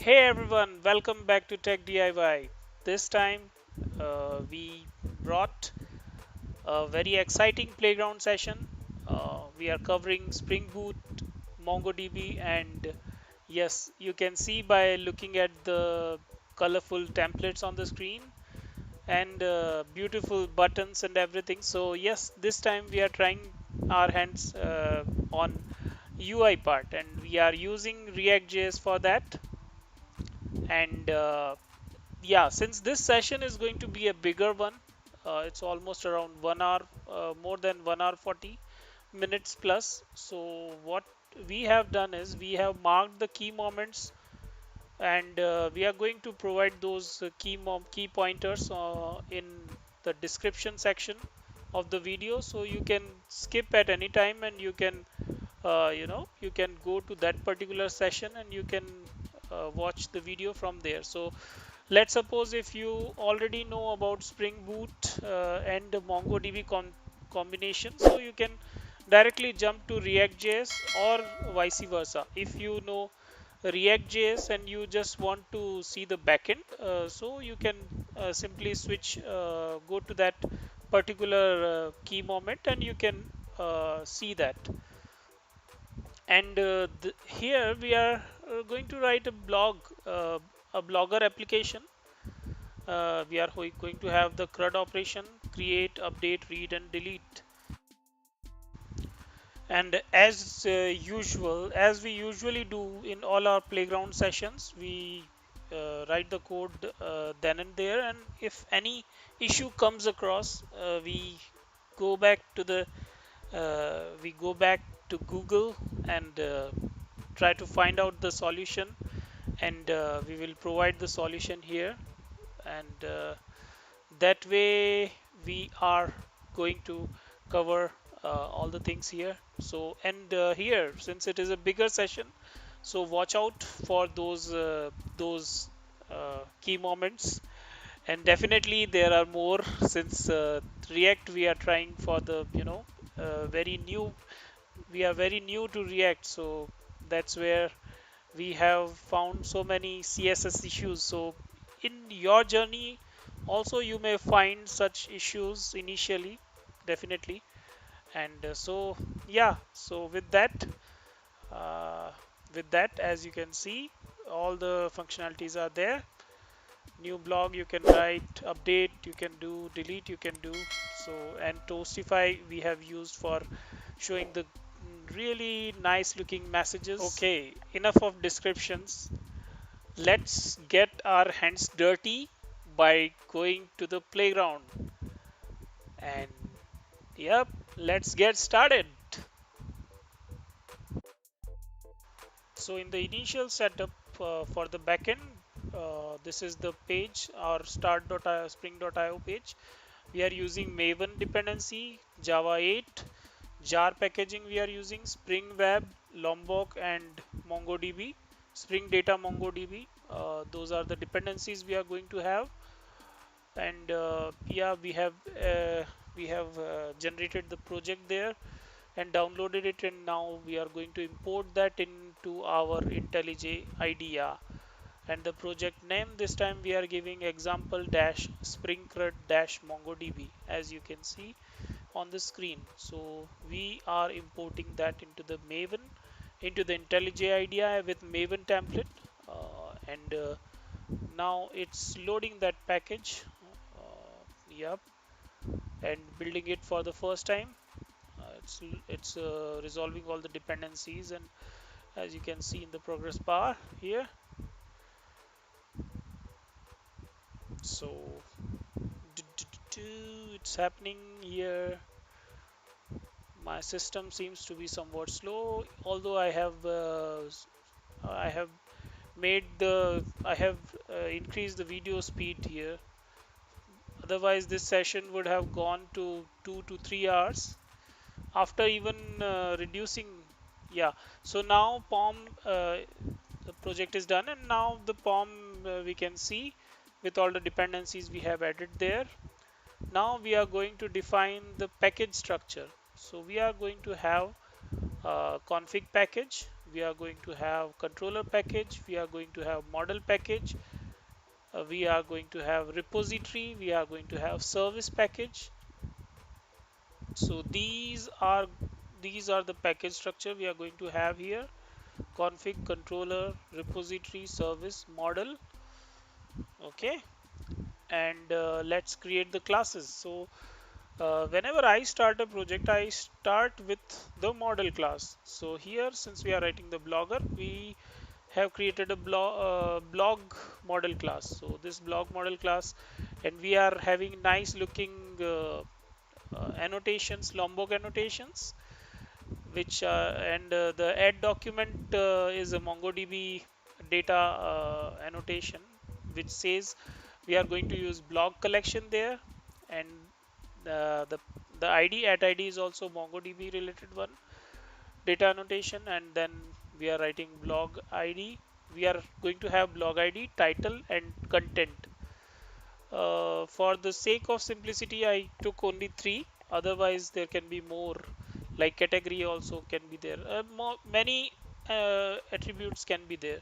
Hey everyone, welcome back to Tech DIY. This time we brought a very exciting playground session. We are covering Spring Boot, MongoDB, and yes, you can see by looking at the colorful templates on the screen and beautiful buttons and everything. So yes, this time we are trying our hands on UI part, and we are using React.js for that. And yeah, since this session is going to be a bigger one, it's almost around 1 hour, more than 1 hour 40 minutes plus. So what we have done is we have marked the key moments, and we are going to provide those key pointers in the description section of the video, so you can skip at any time and you can you can go to that particular session and you can watch the video from there. So let's suppose if you already know about Spring Boot and the MongoDB combination, so you can directly jump to React.js or vice versa. If you know React.js and you just want to see the backend, so you can simply switch, go to that particular key moment and you can see that. And here we are going to write a blogger application. We are going to have the CRUD operation: create, update, read, and delete. And as usual, as we usually do in all our playground sessions, we write the code then and there. And if any issue comes across, go back to the we go back to Google and try to find out the solution, and we will provide the solution here. And that way we are going to cover all the things here. So and here, since it is a bigger session, so watch out for those key moments. And definitely there are more, since React, we are trying for the very new, we are very new to React, so that's where we have found so many CSS issues. So in your journey also you may find such issues initially, definitely. And so yeah, so uh, with that, as you can see, all the functionalities are there. New blog you can write, update you can do, delete you can do. So, and Toastify we have used for showing the really nice looking messages. Okay, enough of descriptions. Let's get our hands dirty by going to the playground. And yep, let's get started. So in the initial setup for the backend, this is the page, our start.io spring.io page. We are using Maven dependency, Java 8, jar packaging we are using, Spring Web, Lombok, and MongoDB, Spring Data MongoDB. Those are the dependencies we are going to have. And yeah, we have generated the project there and downloaded it, and now we are going to import that into our IntelliJ IDEA. And the project name, this time we are giving example dash spring crud dash mongodb, as you can see on the screen. So we are importing that into the Maven, into the IntelliJ IDEA with Maven template. And now it's loading that package. Yep, and building it for the first time. It's resolving all the dependencies, and as you can see in the progress bar here. So it's happening here. My system seems to be somewhat slow, although I have I have increased the video speed here. Otherwise this session would have gone to 2 to 3 hours after even reducing. Yeah, so now POM, the project is done, and now the POM we can see with all the dependencies we have added there. Now we are going to define the package structure. So we are going to have a config package we are going to have controller package, we are going to have model package, we are going to have repository, we are going to have service package. So these are the package structure we are going to have here: config, controller, repository, service, model. Okay, and let's create the classes. So whenever I start a project, I start with the model class. So here, since we are writing the blogger, we have created a blog model class. So this blog model class, and we are having nice looking annotations, Lombok annotations, which and the add document is a MongoDB data annotation, which says we are going to use blog collection there, and the ID at ID is also MongoDB related one data annotation, and then we are writing blog ID. We are going to have blog ID, title, and content. For the sake of simplicity, I took only three. Otherwise, there can be more, like category also can be there. Many attributes can be there.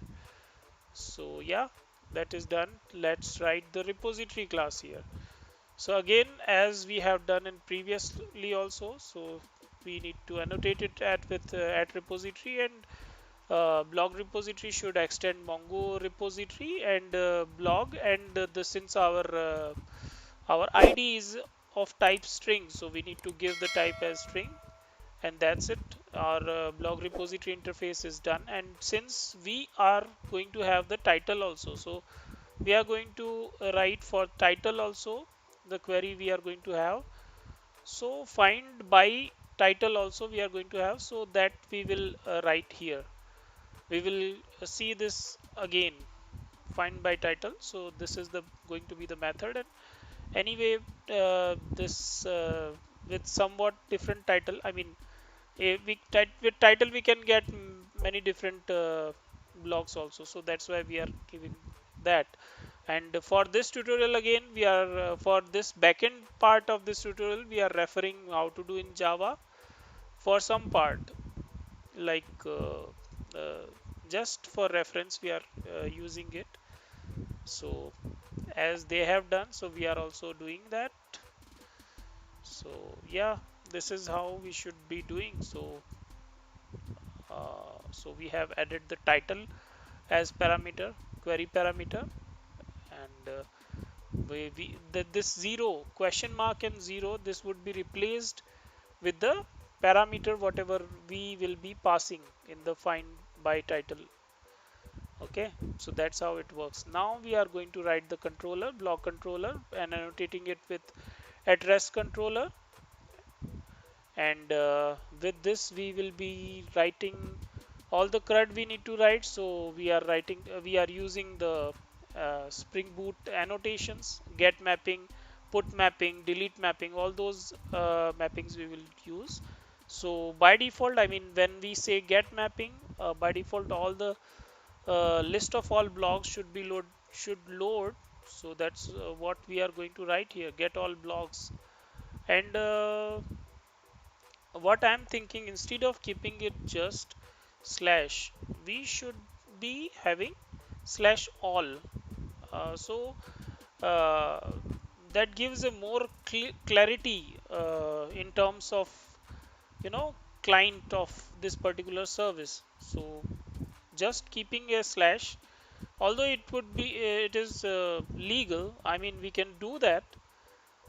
So yeah, that is done. Let's write the repository class here. So again, as we have done in previously also, so we need to annotate it at repository, and blog repository should extend Mongo repository and blog, and the since our ID is of type string, so we need to give the type as string, and that's it. Our blog repository interface is done, and since we are going to have the title also, so we are going to write for title also the query we are going to have. So find by title also we are going to have, so that we will write here. We will see this again, find by title. So this is the going to be the method, and anyway this with somewhat different title. I mean, with title we can get many different blocks also, so that's why we are giving that. And for this tutorial again, we are for this backend part of this tutorial, we are referring how to do in Java for some part, like uh, just for reference we are using it. So as they have done, so we are also doing that. So yeah, this is how we should be doing. So so we have added the title as parameter, query parameter, and this zero, question mark and zero, this would be replaced with the parameter whatever we will be passing in the find by title. Okay, so that's how it works. Now we are going to write the controller, block controller, and annotating it with address controller, and with this we will be writing all the CRUD we need to write. So we are writing we are using the Spring Boot annotations, get mapping, put mapping, delete mapping, all those mappings we will use. So by default, I mean, when we say get mapping, by default all the list of all blogs should load. So that's what we are going to write here, get all blogs. And what I'm thinking, instead of keeping it just slash, we should be having slash all. So uh, that gives a more clarity in terms of, you know, client of this particular service. So just keeping a slash, although it is legal, I mean, we can do that,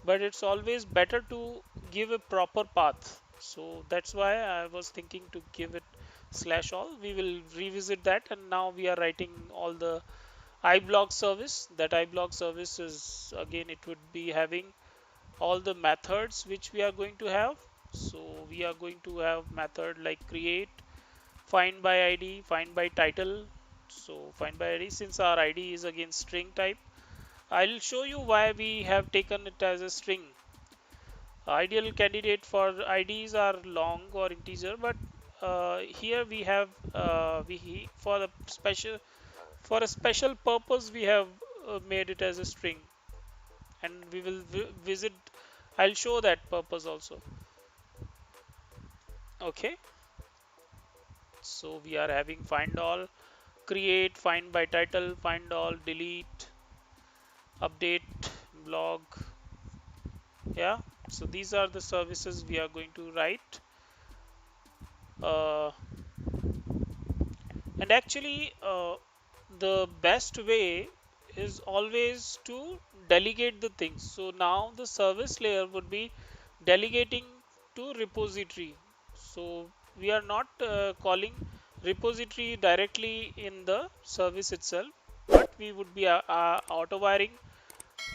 but it's always better to give a proper path. So that's why I was thinking to give it slash all. We will revisit that, and now we are writing all the iBlog service. That iBlog service is, again, it would be having all the methods which we are going to have. So we are going to have method like create, find by ID, find by title. So find by ID, since our ID is again string type, I'll show you why we have taken it as a string. Ideal candidate for IDs are long or integer, but here we have for a special purpose we have made it as a string, and we will visit. I'll show that purpose also. Okay, So we are having find all, create, find by title, find all, delete, update, blog. Yeah, so these are the services we are going to write. uh, and actually the best way is always to delegate the things. So now the service layer would be delegating to repository. So we are not calling repository directly in the service itself, but we would be auto wiring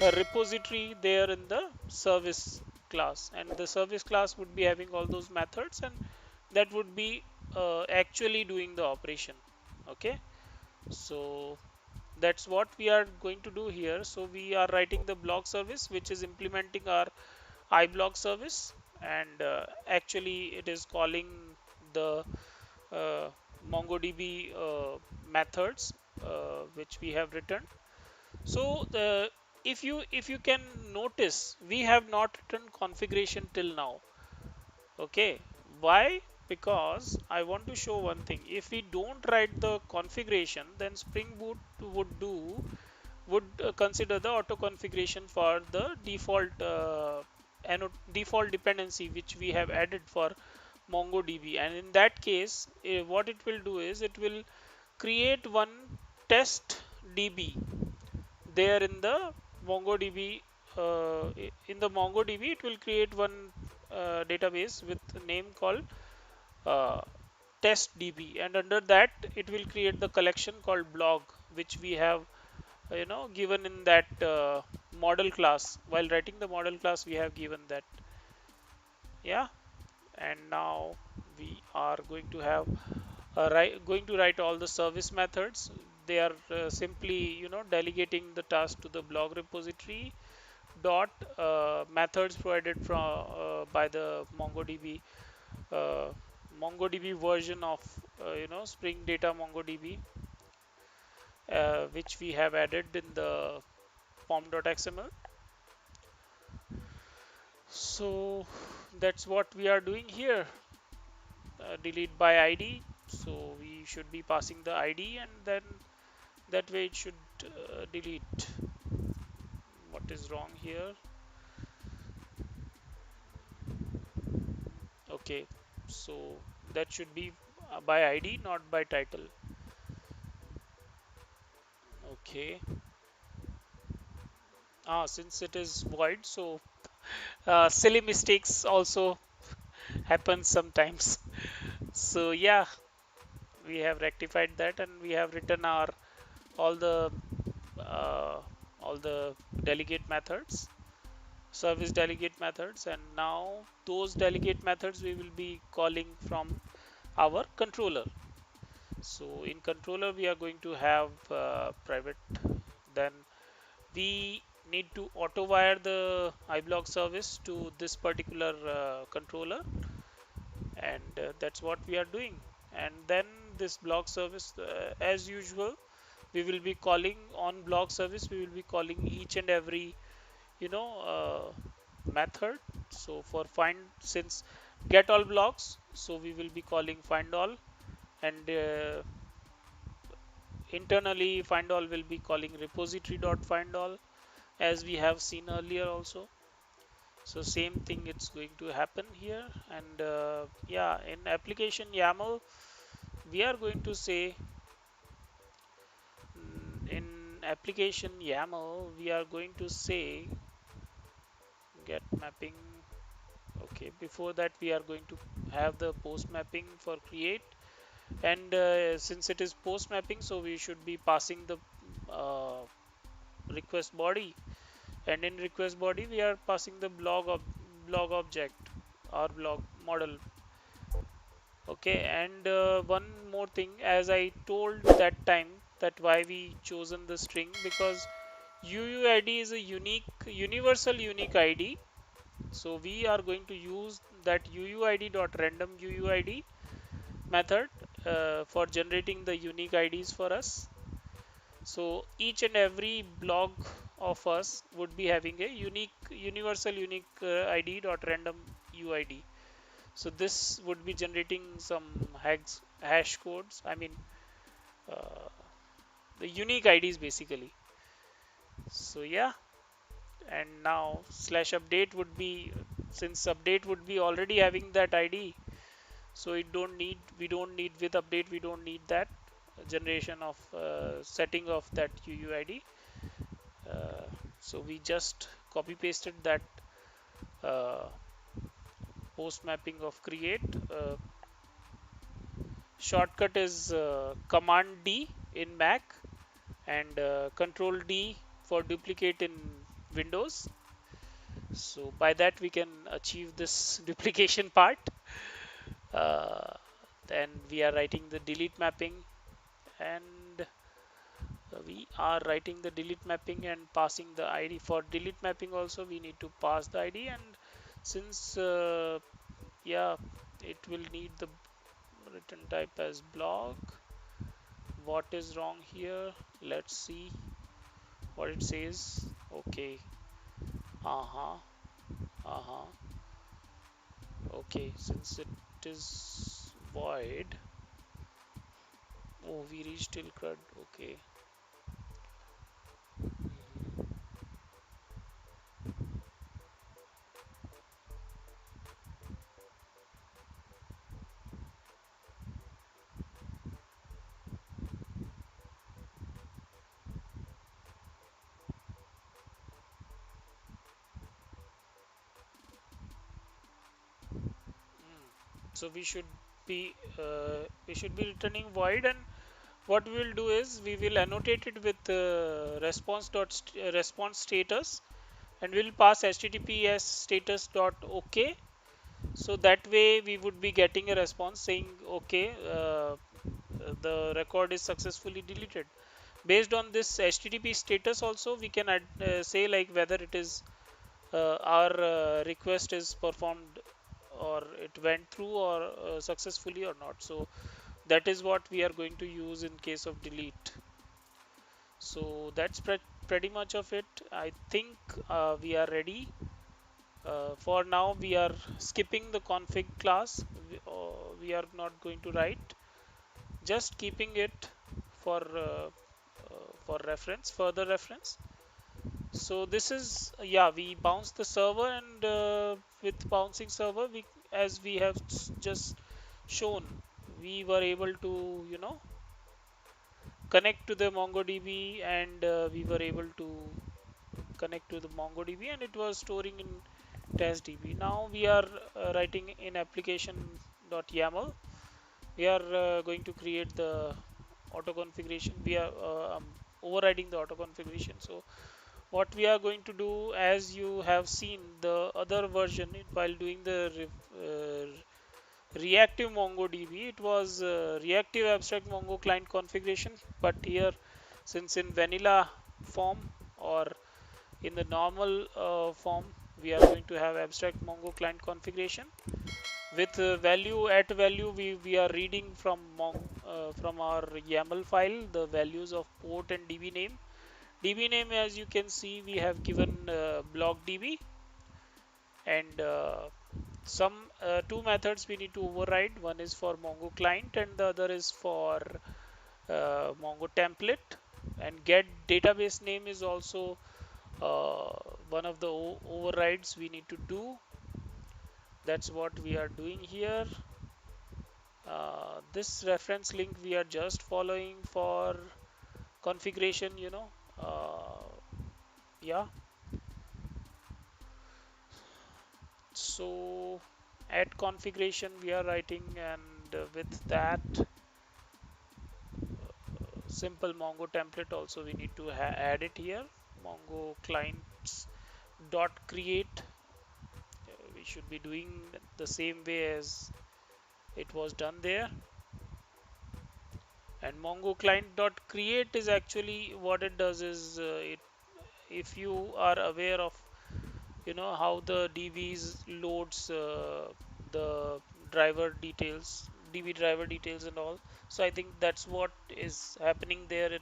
a repository there in the service class, and the service class would be having all those methods, and that would be actually doing the operation. Okay, so that's what we are going to do here. So we are writing the blog service which is implementing our iBlog service, and actually it is calling the uh, MongoDB methods which we have written. So if you can notice, we have not written configuration till now. Okay, why? Because I want to show one thing. If we don't write the configuration, then Spring Boot would consider the auto configuration for the default default dependency which we have added for MongoDB, and in that case, what it will do is it will create one test DB there in the MongoDB. In the MongoDB, it will create one database with a name called uh, testdb, and under that it will create the collection called blog, which we have given in that model class. While writing the model class, we have given that. Yeah, and now we are going to have going to write all the service methods. They are simply delegating the task to the blog repository dot methods provided from by the uh, MongoDB version of Spring Data MongoDB, which we have added in the pom.xml. So that's what we are doing here. Delete by ID. So we should be passing the ID, and then that way it should delete. What is wrong here? Okay, so that should be by ID, not by title. Okay. Since it is void, so silly mistakes also happen sometimes. So yeah, we have rectified that, and we have written our all the uh, all the delegate methods, service delegate methods, and now those delegate methods we will be calling from our controller. So in controller we are going to have private. Then we need to auto wire the iBlog service to this particular controller, and that's what we are doing. And then this blog service, as usual, we will be calling on blog service, we will be calling each and every method. So for find, since get all blocks, so we will be calling find all, and internally find all will be calling repository dot find all, as we have seen earlier also. So same thing it's going to happen here. And yeah, in application YAML we are going to say, in application YAML we are going to say get mapping. Okay, before that we are going to have the post mapping for create, and since it is post mapping, so we should be passing the uh, request body, and in request body we are passing the blog object or blog model. Okay, and one more thing, as I told that time, that why we chosen the string, because UUID is a universal unique ID. So we are going to use that UUID dot random UUID method for generating the unique IDs for us. So each and every blog of us would be having a universal unique ID dot random UID. So this would be generating some hash codes. I mean, uh, the unique IDs basically. So yeah, and now slash update would be, since update would be already having that ID, so it don't need we don't need with update, we don't need that generation of setting of that UUID. Uh, so we just copy pasted that uh, post mapping of create. Shortcut is command D in Mac and control D for duplicate in Windows. So by that we can achieve this duplication part. uh, then we are writing the delete mapping, and we are writing the delete mapping and passing the ID. For delete mapping also we need to pass the ID, and since yeah, it will need the return type as block. What is wrong here? Let's see what it says. Okay. Uh-huh. Uh-huh. Okay, since it is void. Oh, we reached till CRUD. Okay. Mm. So we should be returning void, and what we will do is we will annotate it with response status, and we'll pass https status dot OK. So that way we would be getting a response saying okay, the record is successfully deleted. Based on this http status also we can say like whether it is our request is performed or it went through or successfully or not. So that is what we are going to use in case of delete. So that's pretty much of it. I think we are ready. For now we are skipping the config class. We are not going to write, just keeping it for reference, further reference. So this is, yeah, we bounce the server, and with bouncing server, we, as we have just shown, we were able to, connect to the MongoDB, and we were able to connect to the MongoDB, and it was storing in testDB. Now we are writing in application.yaml. We are going to create the auto configuration. We are overriding the auto configuration. So what we are going to do, as you have seen the other version, while doing the reactive MongoDB, it was reactive abstract Mongo client configuration. But here, since in vanilla form or in the normal form, we are going to have abstract Mongo client configuration with value at value. We are reading from our YAML file the values of port and DB name. DB name, as you can see, we have given block DB, and some two methods we need to override. One is for Mongo client and the other is for Mongo template. And get database name is also uh, one of the overrides we need to do. That's what we are doing here. This reference link we are just following for configuration, yeah. So add configuration we are writing, and with that simple Mongo template also we need to add it here. Mongo clients dot create, we should be doing the same way as it was done there. And Mongo client dot create is actually what it does is it, if you are aware of how the DBs loads the driver details, DB driver details and all. So I think that's what is happening there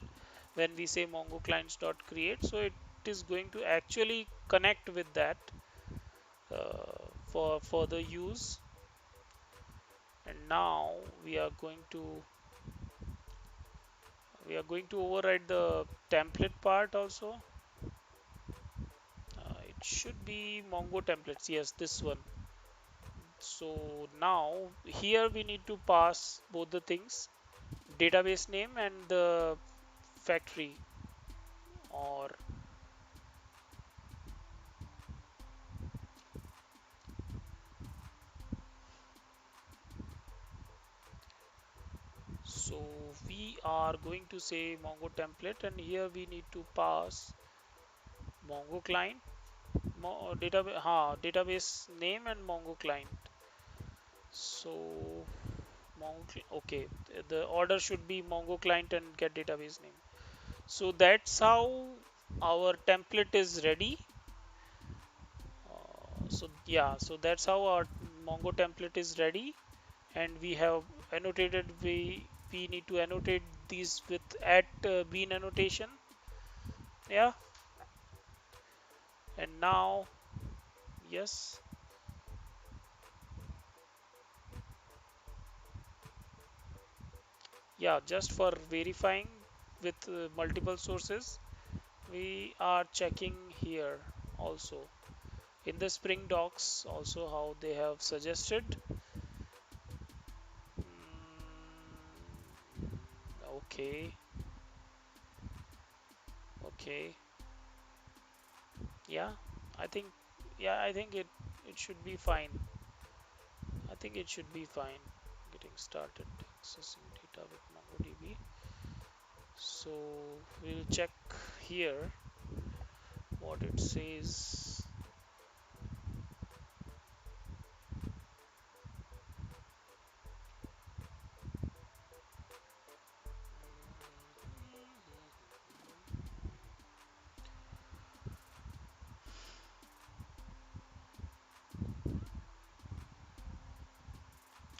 when we say Mongo clients dot create. So it is going to actually connect with that for further use. And now we are going to override the template part also. It should be Mongo templates. Yes, this one. So now here we need to pass both the things, database name and the factory. Or so we are going to say Mongo template, and here we need to pass Mongo client, database name and Mongo client. So okay, the order should be Mongo client and get database name. So that's how our template is ready. So yeah, so that's how our Mongo template is ready, and we have annotated. We need to annotate these with @bean annotation. Yeah, and now yes, yeah, just for verifying with multiple sources, we are checking here also in the Spring docs also how they have suggested. Okay, okay, yeah, I think I think it should be fine. I think it should be fine. Getting started accessing data with MongoDB. So we'll check here what it says.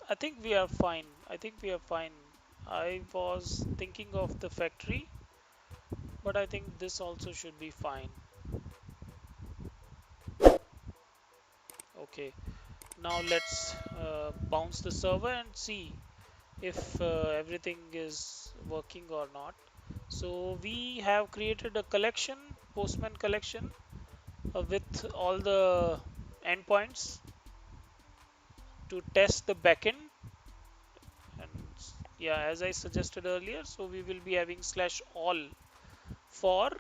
I think we are fine. I think we are fine. I was thinking of the factory, but I think this also should be fine. Okay, now let's bounce the server and see if everything is working or not. So we have created a collection, Postman collection, with all the endpoints to test the backend. And yeah, as I suggested earlier, so we will be having /all for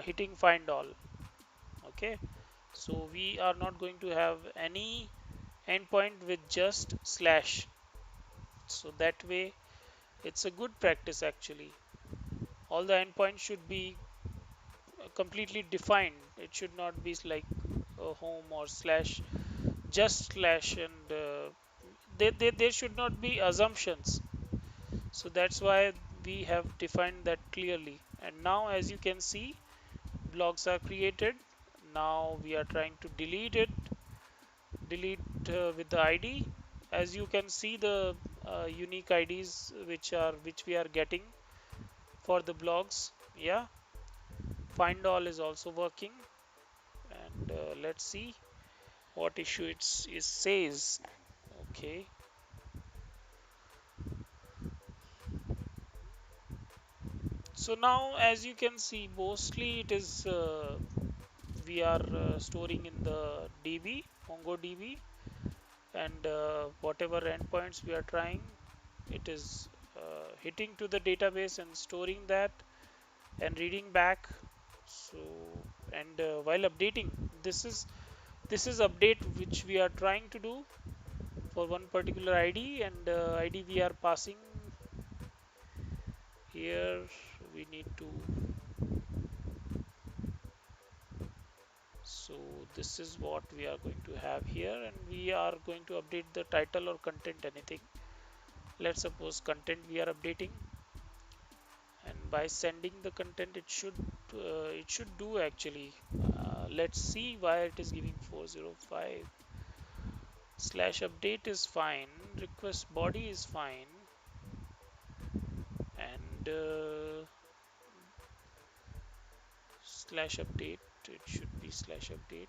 hitting find all. Okay, so we are not going to have any endpoint with just slash. So that way it's a good practice actually. All the endpoints should be completely defined. It should not be like home or slash, just slash, and there should not be assumptions. So that's why we have defined that clearly. And now as you can see, blocks are created. Now we are trying to delete it, delete with the ID. As you can see, the unique IDs which we are getting for the blogs. Yeah, find all is also working. And let's see what issue it says. Okay, so now as you can see, mostly it is we are storing in the DB, MongoDB, and whatever endpoints we are trying, it is hitting to the database and storing that and reading back. So and while updating, this is update which we are trying to do for one particular ID, and ID we are passing here. We need to, so this is what we are going to have here, and we are going to update the title or content, anything. Let's suppose content we are updating, and by sending the content it should do actually. Let's see why it is giving 405. /update is fine, request body is fine, and /update, it should be /update.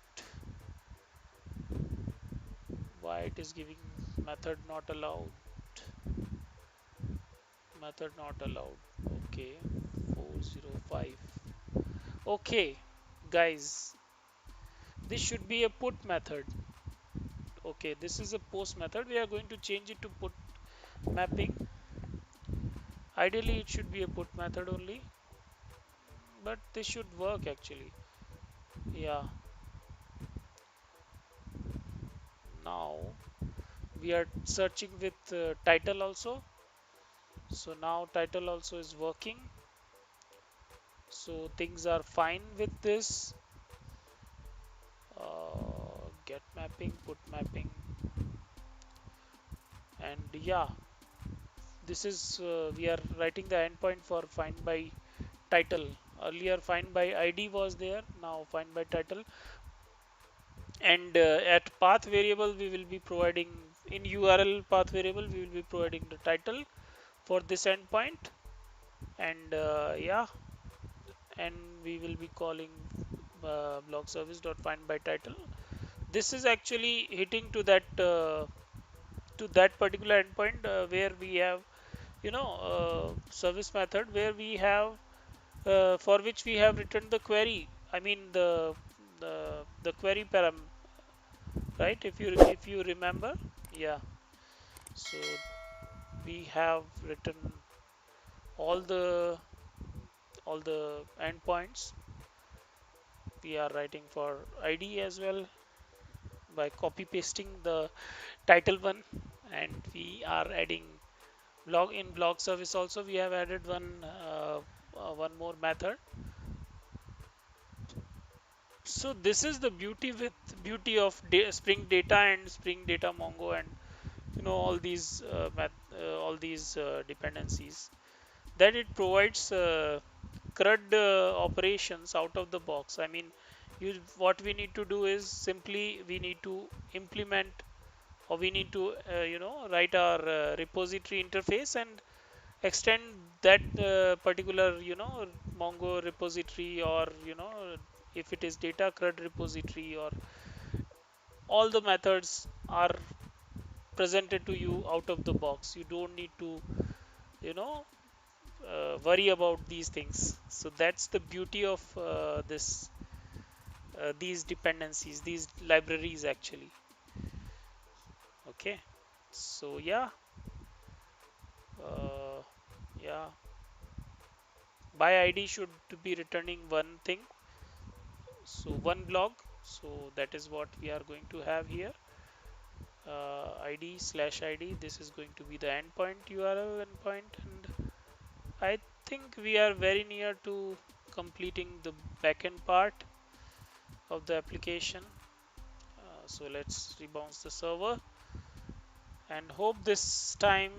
Why it is giving Method not allowed. Method not allowed. Okay. 405. Okay, guys, this should be a put method. Okay, this is a post method. We are going to change it to put mapping. Ideally, it should be a put method only, but this should work actually. Yeah, now we are searching with title also. So now title also is working. So things are fine with this. Get mapping, put mapping, and yeah, this is we are writing the endpoint for find by title. Earlier find by id was there, now find by title. And at path variable we will be providing, in url path variable we will be providing the title for this endpoint. And yeah, and we will be calling blog service dot find by title. This is actually hitting to that particular endpoint where we have, you know, service method where we have for which we have written the query. I mean the query param, right? If you remember, yeah. So we have written all the endpoints. We are writing for ID as well by copy pasting the title one, and we are adding blog. In blog service also we have added one more method. So this is the beauty of Spring Data and Spring Data Mongo, and you know all these dependencies, that it provides CRUD operations out of the box. I mean, what we need to do is simply we need to implement, or we need to write our repository interface and extend that particular Mongo repository, or if it is data CRUD repository, or all the methods are presented to you out of the box. You don't need to you know worry about these things. So that's the beauty of this these dependencies, these libraries actually. Okay, so yeah, uh, yeah, by id should be returning one thing, so one blog. So that is what we are going to have here. id/id, this is going to be the endpoint url endpoint. And I think we are very near to completing the backend part of the application. So let's rebounce the server and hope this time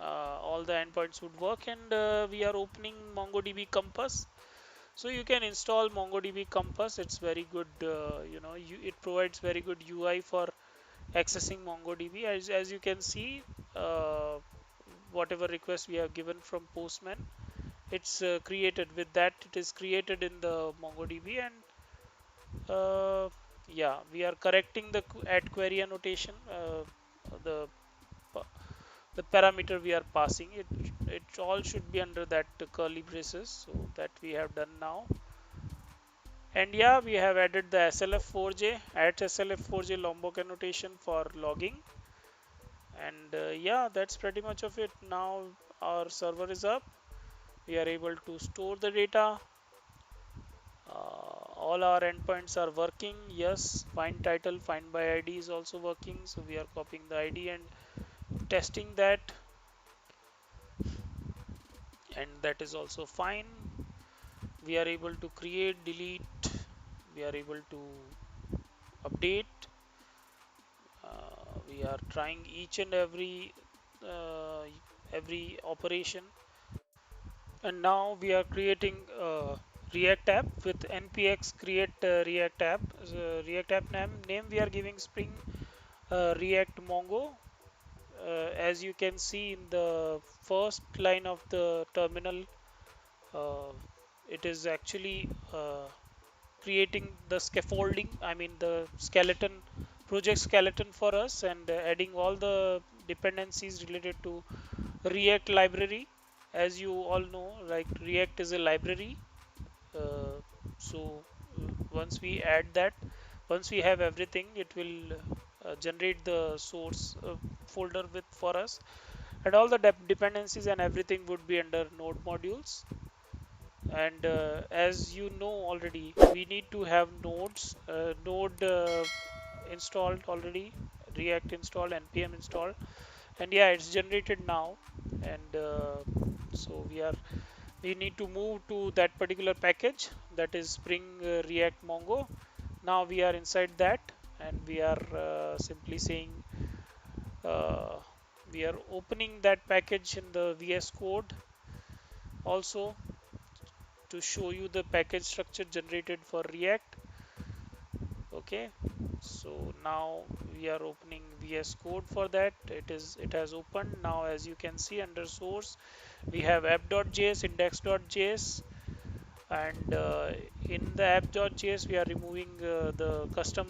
all the endpoints would work. And we are opening MongoDB Compass. So you can install MongoDB Compass. It's very good. It provides very good UI for accessing MongoDB. As you can see, whatever request we have given from Postman, it's created with that. It is created in the MongoDB. And yeah, we are correcting the at query annotation. The the parameter we are passing, it all should be under that curly braces. So that we have done now. And yeah, we have added the slf4j at slf4j lombok annotation for logging. And yeah, that's pretty much of it. Now our server is up, we are able to store the data. All our endpoints are working. Yes, find title, find by id is also working. So we are copying the id and testing that, and that is also fine. We are able to create, delete, we are able to update. We are trying each and every operation. And now we are creating react app with npx create react app. React app name we are giving spring react mongo. As you can see in the first line of the terminal, uh, it is actually creating the scaffolding, I mean the skeleton project skeleton for us and adding all the dependencies related to React library. As you all know, like React is a library. Uh, so once we add that, once we have everything, it will generate the source folder with for us, and all the dependencies and everything would be under node modules. And as you know already, we need to have node installed already, React installed, npm installed, and yeah, it's generated now. And so we need to move to that particular package, that is Spring React Mongo. Now we are inside that, and we are simply saying uh, we are opening that package in the VS Code also to show you the package structure generated for React. Okay, so now we are opening VS Code for that. It has opened now. As you can see, under source we have app.js, index.js, and in the app.js we are removing the custom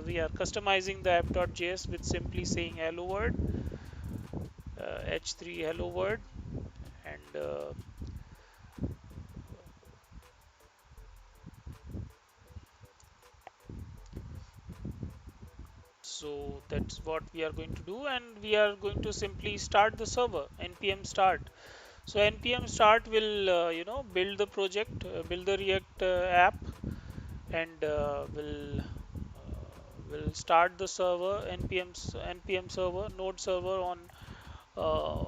we are customizing the app.js with simply saying hello world, h3 hello world. And so that's what we are going to do, and we are going to simply start the server, npm start. So npm start will build the project, build the React app, and will start the server, npm server node server on uh,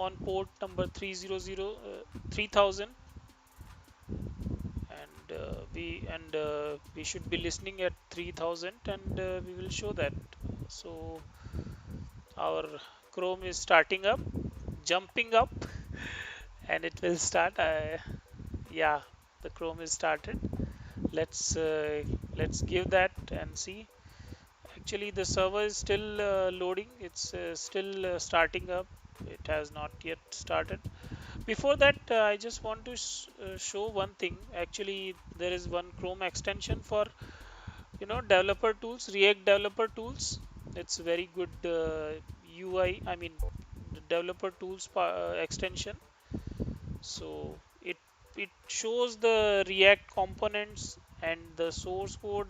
on port number 3000, and we should be listening at 3000, and we will show that. So our Chrome is starting up, jumping up, and it will start. Yeah, the Chrome is started. Let's give that and see. Actually, the server is still loading. It's still starting up. It has not yet started. Before that, I just want to show one thing. Actually, there is one Chrome extension for developer tools, React developer tools. It's a very good UI. I mean, the developer tools extension. So it shows the React components and the source code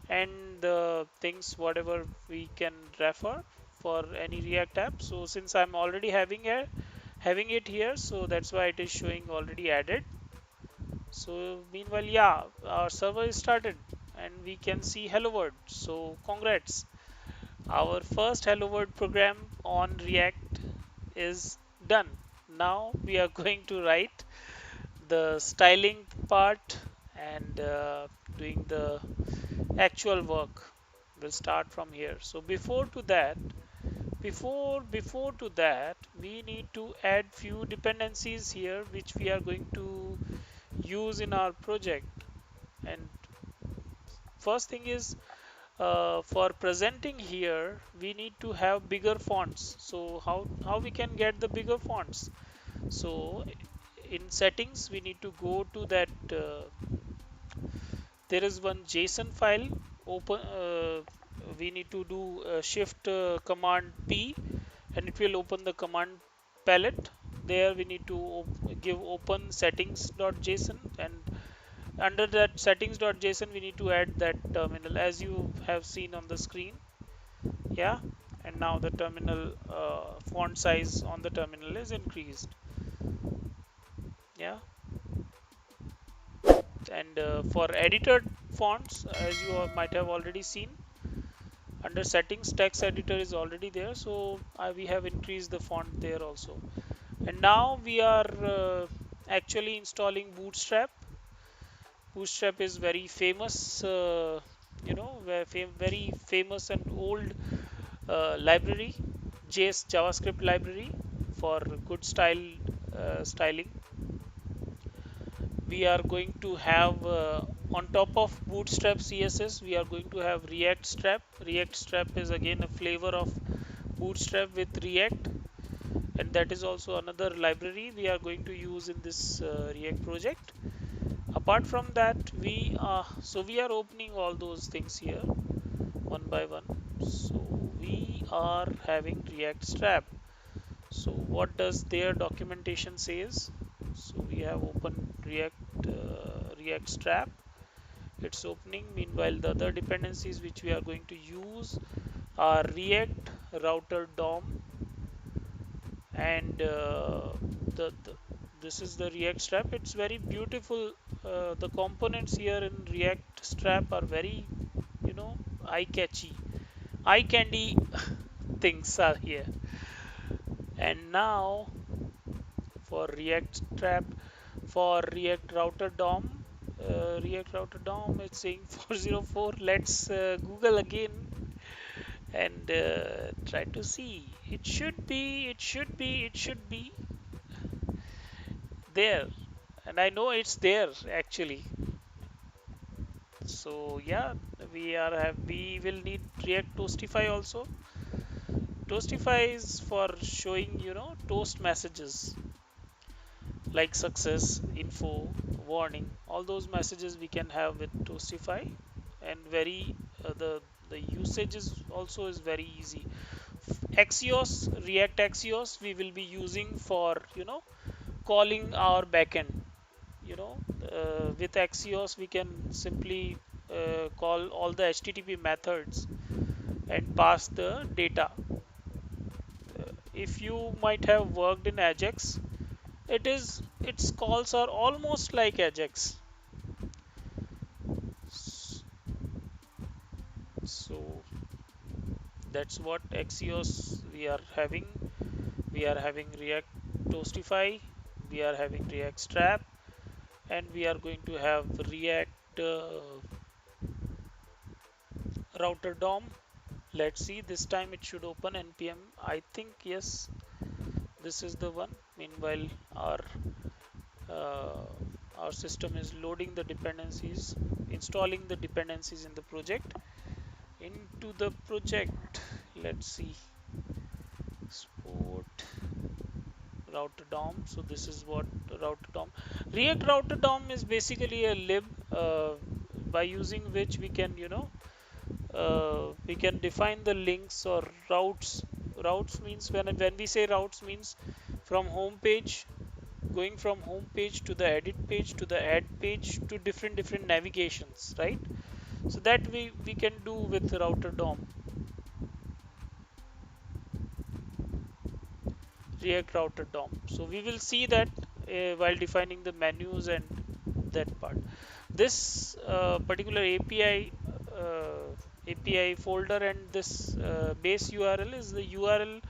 and the things whatever we can refer for any React app. So since I'm already having it here, so that's why it is showing already added. So meanwhile, yeah, our server is started and we can see hello world. So congrats, our first hello world program on React is done. Now we are going to write the styling part and doing the actual work. We'll start from here. So before to that, we need to add few dependencies here which we are going to use in our project. And first thing is, for presenting here we need to have bigger fonts. So how we can get the bigger fonts? So in settings we need to go to that there is one JSON file open. We need to do shift command P, and it will open the command palette. There we need to give open settings.json, and under that settings.json we need to add that terminal as you have seen on the screen. Yeah, and now the terminal font size on the terminal is increased. Yeah, and for editor fonts, as you might have already seen, under settings text editor is already there, so we have increased the font there also. And now we are actually installing Bootstrap is very famous, very famous and old library, JavaScript library for good styling. We are going to have on top of Bootstrap CSS, we are going to have React Strap. React Strap is again a flavor of Bootstrap with React, and that is also another library we are going to use in this React project. Apart from that, we are opening all those things here. one by one. So we are having React Strap. So what does their documentation says? So we have open React Strap. It's opening. Meanwhile, the other dependencies which we are going to use are React Router DOM and the this is the React Strap. It's very beautiful. The components here in React Strap are very, you know, eye-catchy, eye-candy things are here. And now for React Strap, for React Router DOM, React Router DOM, it's saying 404. Let's Google again and try to see. It should be there, and I know it's there actually. So yeah, we will need React Toastify also. Toastify is for showing, you know, toast messages like success, info, warning. All those messages we can have with Toastify, and very the usage is also is very easy. Axios, React Axios, we will be using for, you know, calling our backend. You know, with Axios we can simply call all the HTTP methods and pass the data. If you might have worked in Ajax, its calls are almost like Ajax. So that's what Axios we are having. We are having React Toastify, we are having React Strap, and we are going to have React Router DOM. Let's see, this time it should open npm. I think yes, this is the one. Meanwhile, uh, our system is loading the dependencies, installing the dependencies in the project into the project. Let's see, export router DOM. So this is what router DOM. React router DOM is basically a lib by using which we can, you know, we can define the links or routes. Routes means when we say routes means from home page, going from home page to the edit page to the add page to different navigations, right? So that we can do with router DOM, React router DOM. So we will see that while defining the menus and that part. This particular API folder and this base URL is the URL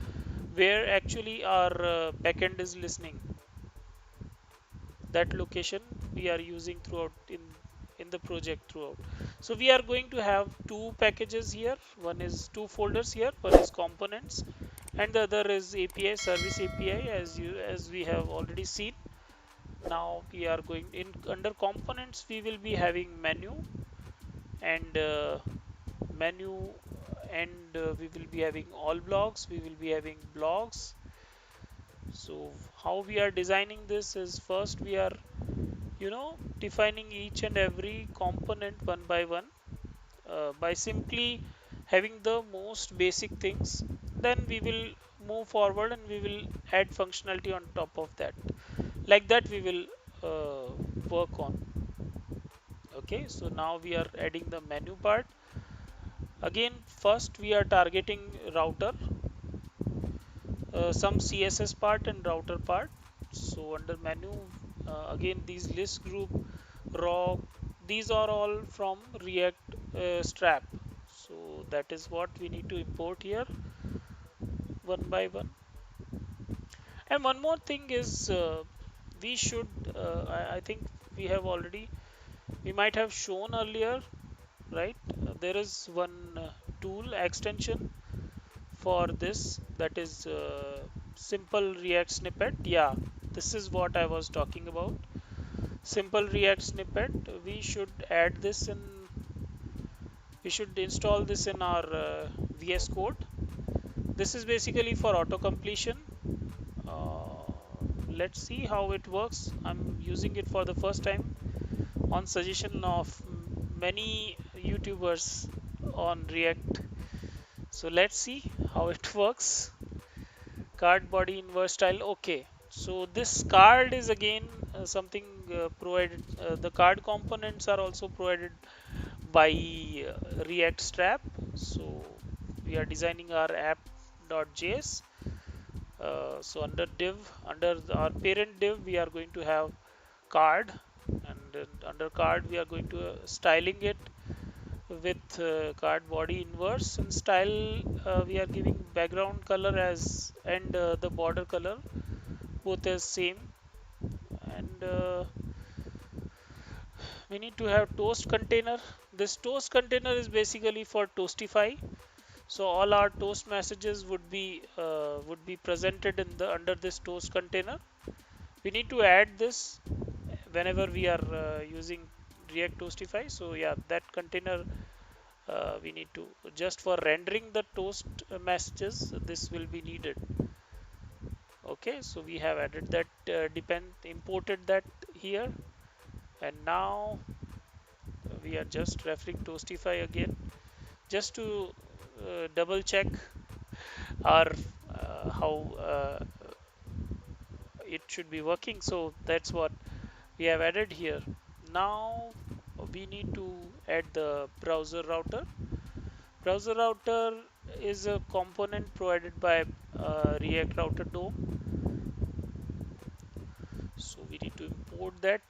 where actually our backend is listening. That location we are using throughout in the project throughout. So we are going to have two packages here. One is two folders here. One is components, and the other is API, service API, as we have already seen. Now we are going in under components. We will be having menu and menu and we will be having all blogs. We will be having blogs. So how we are designing this is, first we are, you know, defining each and every component one by one by simply having the most basic things. Then we will move forward and we will add functionality on top of that. Like that we will work on. Okay, so now we are adding the menu part. Again, first we are targeting router, some CSS part and router part. So under menu, again these list group, raw, these are all from React Strap. So that is what we need to import here one by one. And one more thing is we should, I think we have already, we might have shown earlier, right? There is one tool extension for this, that is simple React snippet. Yeah, this is what I was talking about. Simple React snippet. We should add this in, we should install this in our VS Code. This is basically for auto completion. Let's see how it works. I'm using it for the first time on suggestion of many YouTubers. on React. So let's see how it works. Card body inverse style. Okay, so this card is again something provided. The card components are also provided by React Strap. So we are designing our app.js. So under div, under our parent div, we are going to have card, and under card we are going to styling it with card body inverse, and style we are giving background color as, and the border color both as same. And we need to have toast container. This toast container is basically for Toastify. So all our toast messages would be presented in the under this toast container. We need to add this whenever we are using React Toastify. So yeah, that container we need to, just for rendering the toast messages, this will be needed. Okay, so we have added that imported that here, and now we are just referring Toastify again just to double check our how it should be working. So that's what we have added here. Now we need to add the browser router. Browser router is a component provided by React Router DOM. So we need to import that,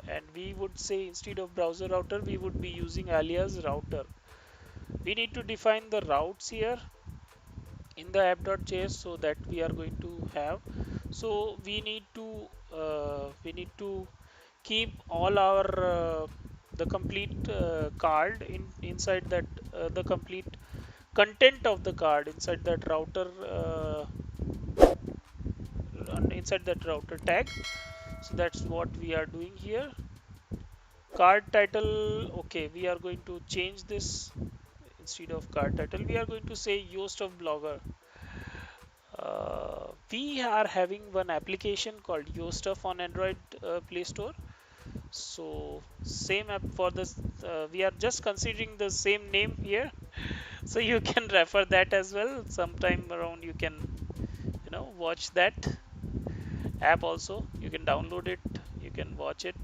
and we would say instead of browser router we would be using alias router. We need to define the routes here in the app.js, so that we are going to have. So we need to keep all our the complete card inside that the complete content of the card inside that router inside that router tag. So that's what we are doing here. Card title, okay, we are going to change this. Instead of card title we are going to say Yoast of Blogger. We are having one application called Yoast on Android Play Store. So same app for this, we are just considering the same name here, so you can refer that as well. Sometime around you can watch that app also. You can download it, you can watch it.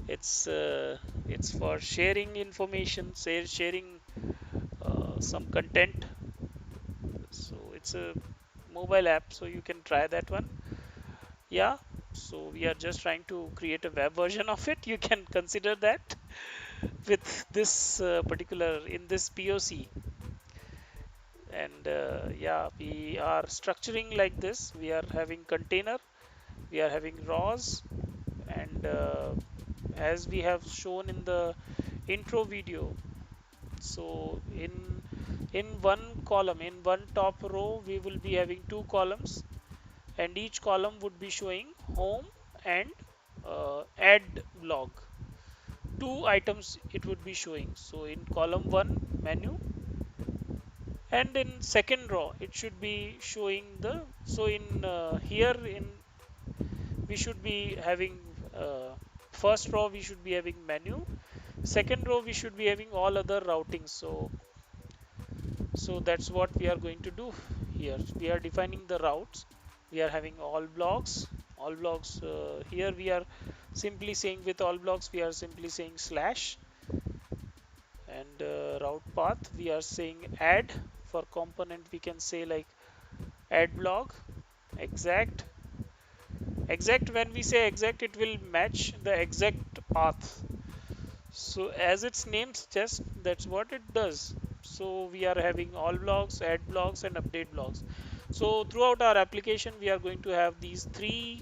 It's for sharing information, sharing some content. So it's a mobile app, so you can try that one. Yeah, so we are just trying to create a web version of it. You can consider that with this particular in this POC. And yeah, we are structuring like this. We are having container, we are having rows, and as we have shown in the intro video, so in one column, in one top row, we will be having two columns, and each column would be showing home and add blog. Two items it would be showing. So in column 1 menu, and in second row it should be showing the, so in here in we should be having first row we should be having menu, second row we should be having all other routing. So that's what we are going to do here. We are defining the routes. We are having all blogs here. We are simply saying, with all blogs we are simply saying slash, and route path we are saying add. For component we can say like add blog exact. When we say exact, it will match the exact path. So as its name suggests, that's what it does. So we are having all blogs, add blogs, and update blogs. So throughout our application we are going to have these three.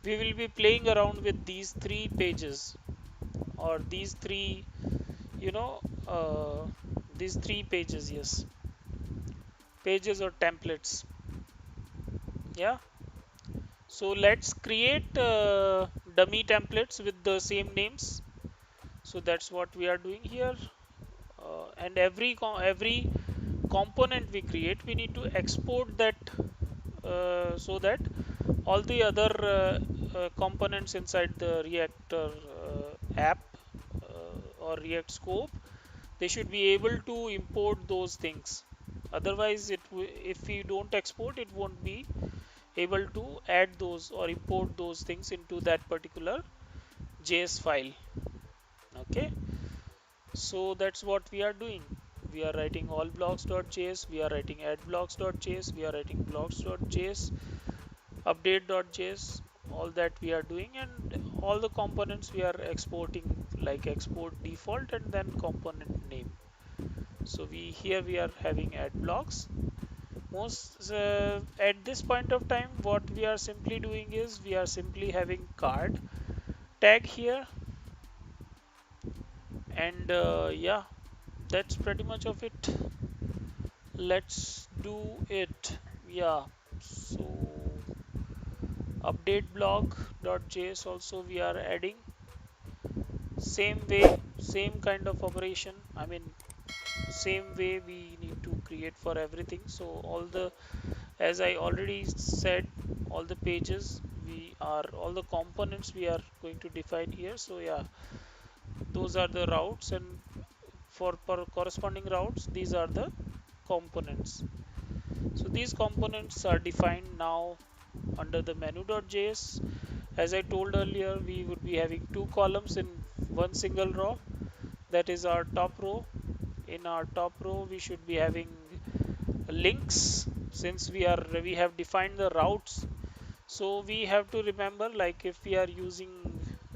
We will be playing around with these three pages, or these three, these three pages, yes, pages or templates. Yeah, so let's create dummy templates with the same names. So that's what we are doing here. And every component we create, we need to export that so that all the other components inside the React app or React scope, they should be able to import those things. Otherwise if we don't export, it won't be able to add those or import those things into that particular JS file. Okay, so that's what we are doing. We are writing all blocks.js, we are writing add blocks.js, we are writing blocks.js, update.js, all that we are doing, and all the components we are exporting, like export default and then component name. So we are having add blocks. Most at this point of time, what we are simply doing is we are simply having card tag here, and yeah, that's pretty much of it. Let's do it. Yeah, so update block.js also we are adding. Same way, same kind of operation, I mean same way we need to create for everything. So all the, as I already said, all the pages we are, all the components we are going to define here. So yeah, those are the routes, and for corresponding routes, these are the components. So these components are defined now under the menu.js. As I told earlier, we would be having two columns in one single row. That is our top row. In our top row, we should be having links, since we have defined the routes. So we have to remember, like if we are using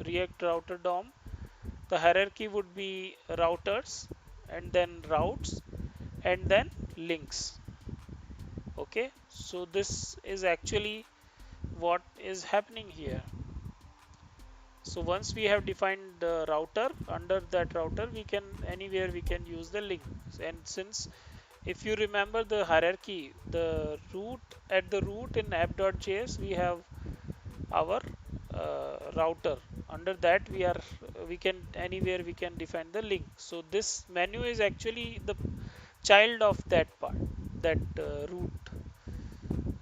React Router DOM, the hierarchy would be routers and then routes and then links. Okay, so this is actually what is happening here. So once we have defined the router, under that router we can, anywhere we can use the links. And since if you remember the hierarchy, the root, at the root in app.js we have our router. Under that we can, anywhere we can define the link. So this menu is actually the child of that part, that root.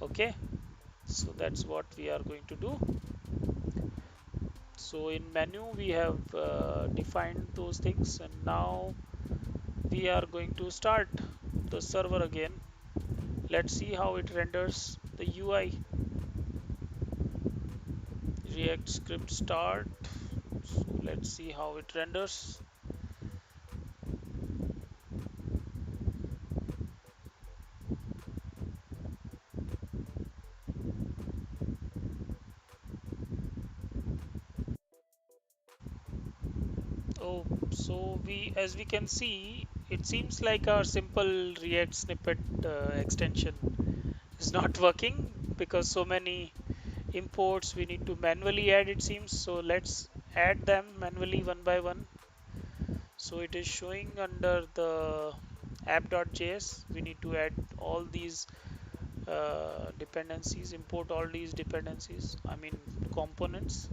Okay, so that's what we are going to do. So in menu we have defined those things, and now we are going to start the server again. Let's see how it renders the UI. React script start. So let's see how it renders. Oh, so as we can see, it seems like our simple React snippet extension is not working, because so many imports we need to manually add, it seems. So let's add them manually one by one. So it is showing under the app.js, we need to add all these dependencies, import all these dependencies, I mean components,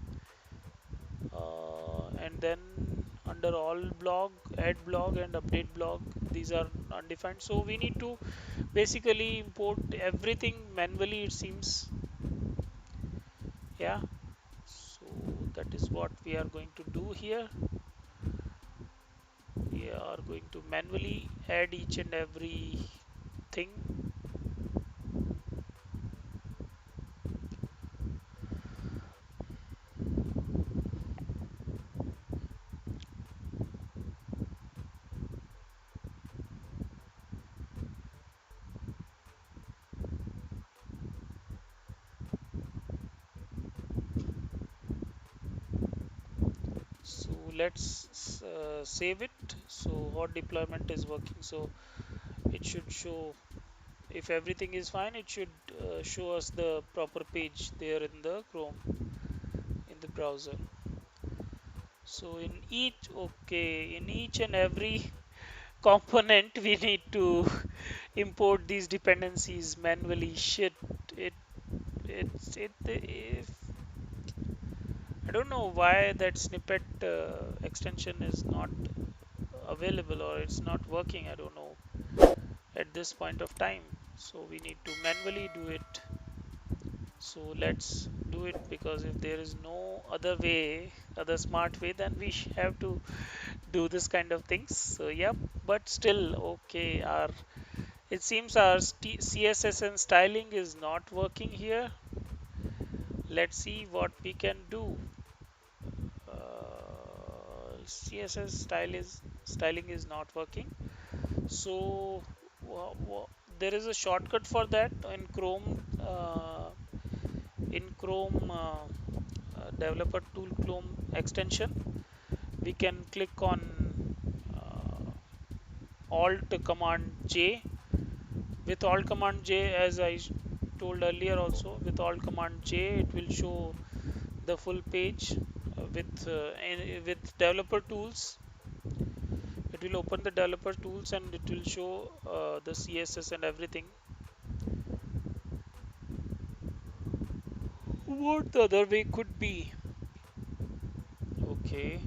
and then under all blog, add blog and update blog, these are undefined. So we need to basically import everything manually, it seems. Yeah, so that is what we are going to do here. We are going to manually add each and every thing. So let's save it. So hot deployment is working, so it should show, if everything is fine, it should show us the proper page there in the Chrome, in the browser. So in each, okay, in each and every component we need to import these dependencies manually. Shit, it if I don't know why that snippet extension is not available, or it's not working, I don't know, at this point of time. So we need to manually do it. So let's do it, because if there is no other way, other smart way, then we have to do this kind of things. So yep, but still okay. Our It seems our CSS and styling is not working here. Let's see what we can do. CSS styling is not working. So there is a shortcut for that in Chrome. Developer tool Chrome extension, we can click on Alt Command J. With Alt Command J, as I told earlier also, with Alt Command J, it will show the full page with developer tools. It will open the developer tools and it will show the CSS and everything. What the other way could be? Okay,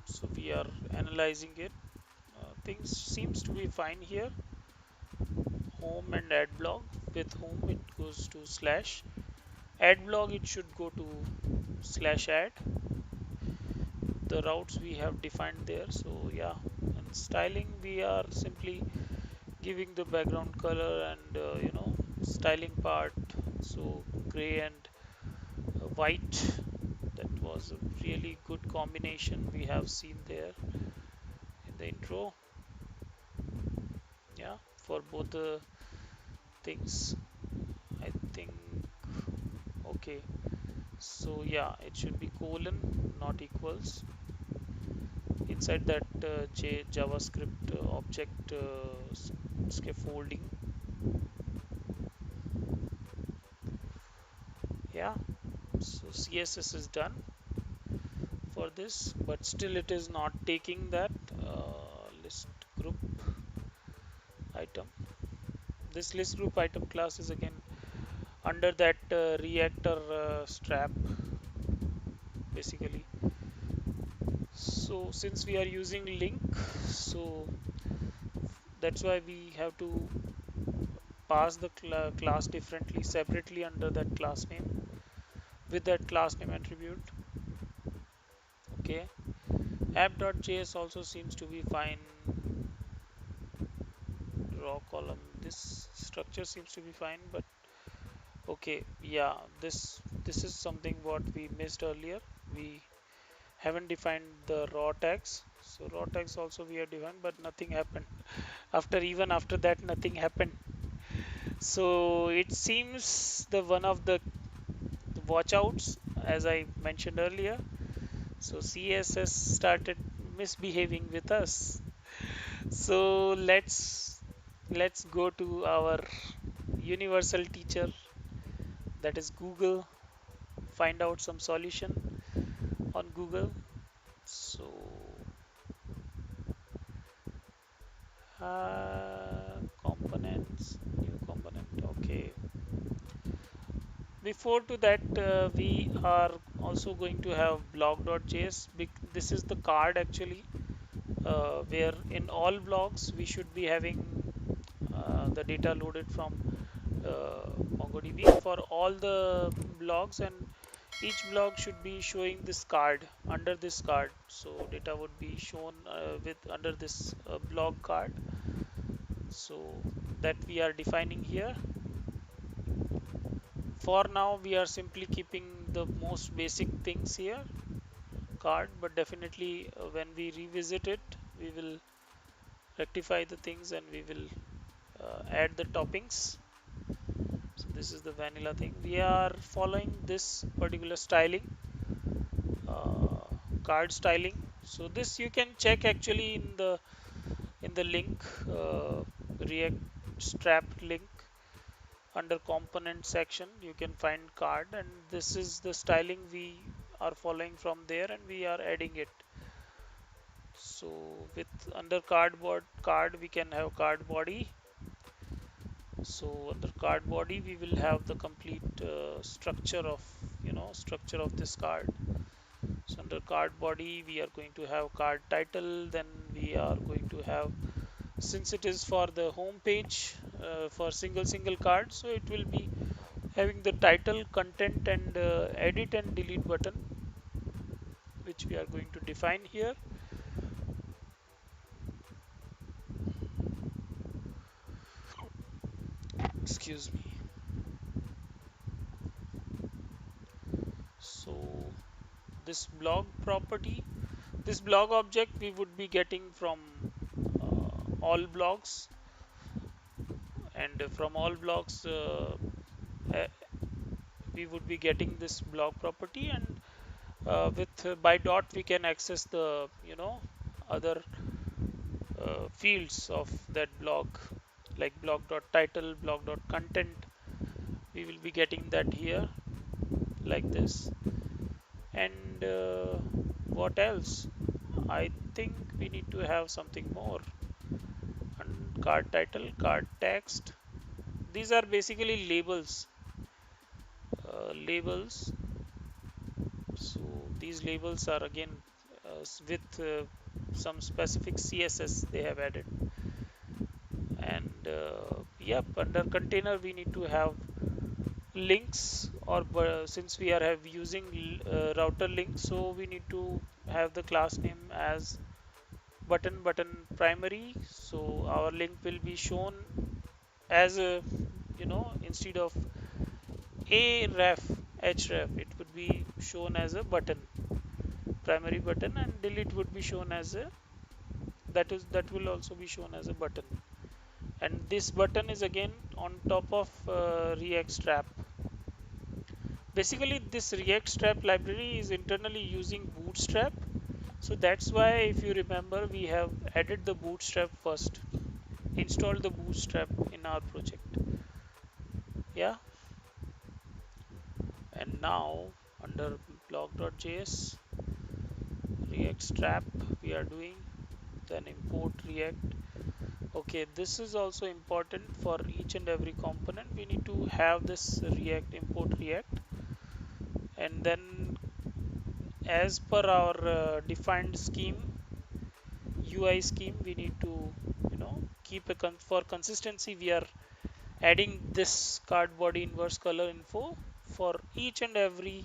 so we are analyzing it. Things seems to be fine here. Home and add blog. With home it goes to slash. Add blog it should go to slash add. The routes we have defined there. So yeah, and styling we are simply giving the background color and styling part. So gray and white. That was a really good combination we have seen there in the intro. Yeah, for both the things, I think. Okay, so yeah, it should be colon, not equals. Inside that JavaScript object scaffolding. Yeah, so CSS is done for this, but still it is not taking that list group item. This list group item class is again under that reactor strap basically. So since we are using link, so that's why we have to pass the class differently, separately under that class name with that class name attribute. Okay, app.js also seems to be fine. Raw column, this structure seems to be fine, but okay, yeah, this is something what we missed earlier. We haven't defined the raw tags. So raw tags also we have defined, but nothing happened. Even after that, nothing happened. So it seems the one of the watchouts, as I mentioned earlier. So CSS started misbehaving with us. So let's go to our universal teacher, that is Google. Find out some solution on Google. So components, new component. Okay, before to that we are also going to have blog.js. This is the card actually, where in all blogs we should be having the data loaded from MongoDB for all the blogs, and each blog should be showing this card under this card. So data would be shown with under this blog card. So that we are defining here. For now we are simply keeping the most basic things here, card, but definitely when we revisit it we will rectify the things and we will add the toppings. So this is the vanilla thing. We are following this particular styling, card styling. So this you can check actually in the link, React strap link. Under component section you can find card, and this is the styling we are following from there, and we are adding it. So with under card we can have card body. So under card body we will have the complete structure of this card. So under card body we are going to have card title, then we are going to have, since it is for the home page, for single card, so it will be having the title, content, and edit and delete button, which we are going to define here. Excuse me. So this blog property, this blog object we would be getting from all blogs, and from all blogs uh, we would be getting this blog property, and with by dot we can access the other fields of that blog, like blog.title, blog.content. We will be getting that here like this. And what else? I think we need to have something more. And card title, card text, these are basically labels. So these labels are again with some specific CSS they have added. And yep, under container we need to have links, or since we are using router links, so we need to have the class name as button primary. So our link will be shown as a, instead of a ref href, it would be shown as a button, primary button, and delete would be shown as a, that will also be shown as a button. And this button is again on top of React strap. Basically this React strap library is internally using Bootstrap, so that's why, if you remember, we have added the Bootstrap first, installed the Bootstrap in our project. Yeah. And now under blog.js React strap we are doing, then import React. Okay, this is also important for each and every component. We need to have this React, import React, and then as per our defined scheme, UI scheme, we need to keep a for consistency, we are adding this card body inverse color info for each and every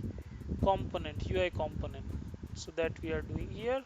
component, UI component. So that we are doing here.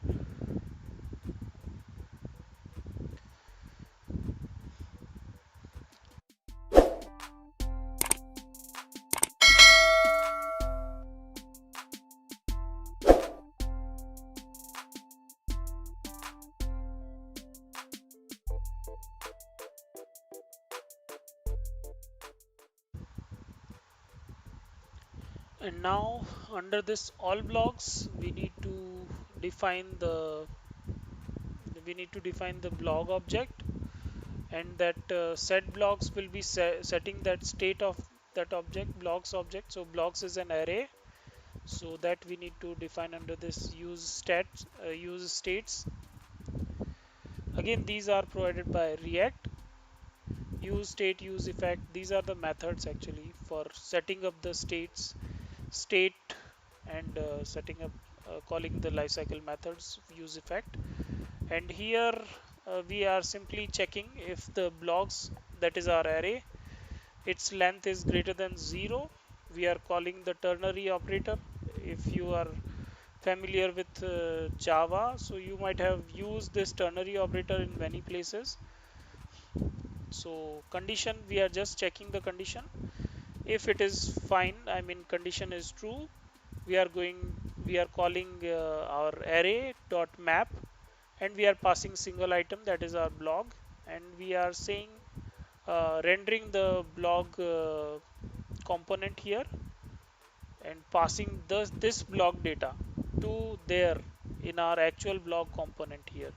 And now under this all blocks we need to define the blog object, and that set blocks will be setting that state of that object, blocks object. So blocks is an array, so that we need to define under this use states. Again, these are provided by React. Use state, use effect, these are the methods actually for setting up the state, and setting up calling the lifecycle methods, use effect. And here we are simply checking if the blocks, that is our array, its length is greater than 0. We are calling the ternary operator. If you are familiar with Java, so you might have used this ternary operator in many places. So condition, we are just checking the condition. If it is fine, I mean condition is true, we are calling our array dot map, and we are passing single item, that is our blog, and we are saying rendering the blog component here, and passing this blog data to there in our actual blog component here.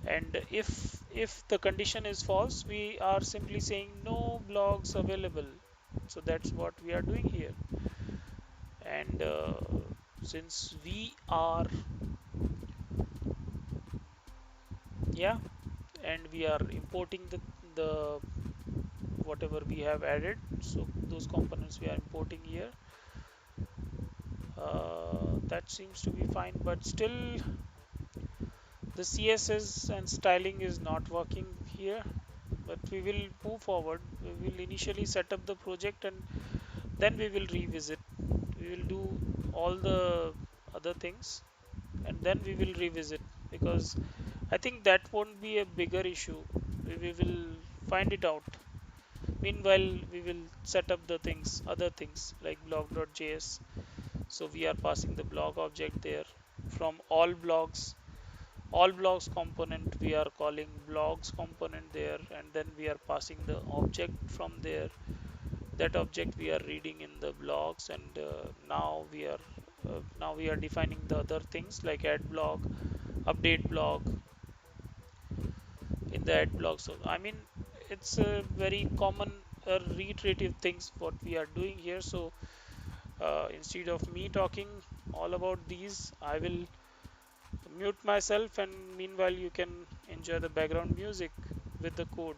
And if the condition is false, we are simply saying no blogs available. So that's what we are doing here. And since we are and we are importing the whatever we have added, so those components we are importing here, that seems to be fine, but still the CSS and styling is not working here. but we will move forward. We will initially set up the project and then we will revisit. We will do all the other things and then we will revisit, because I think that won't be a bigger issue. We will find it out. Meanwhile, we will set up the things, other things like blog.js. So we are passing the blog object there from all blogs component we are calling blogs component there, and then we are passing the object from there. That object we are reading in the blogs, and now we are defining the other things like add blog, update blog in the add blog. So I mean, it's a very common reiterative things what we are doing here. So instead of me talking all about these, I will mute myself, and meanwhile you can enjoy the background music with the code.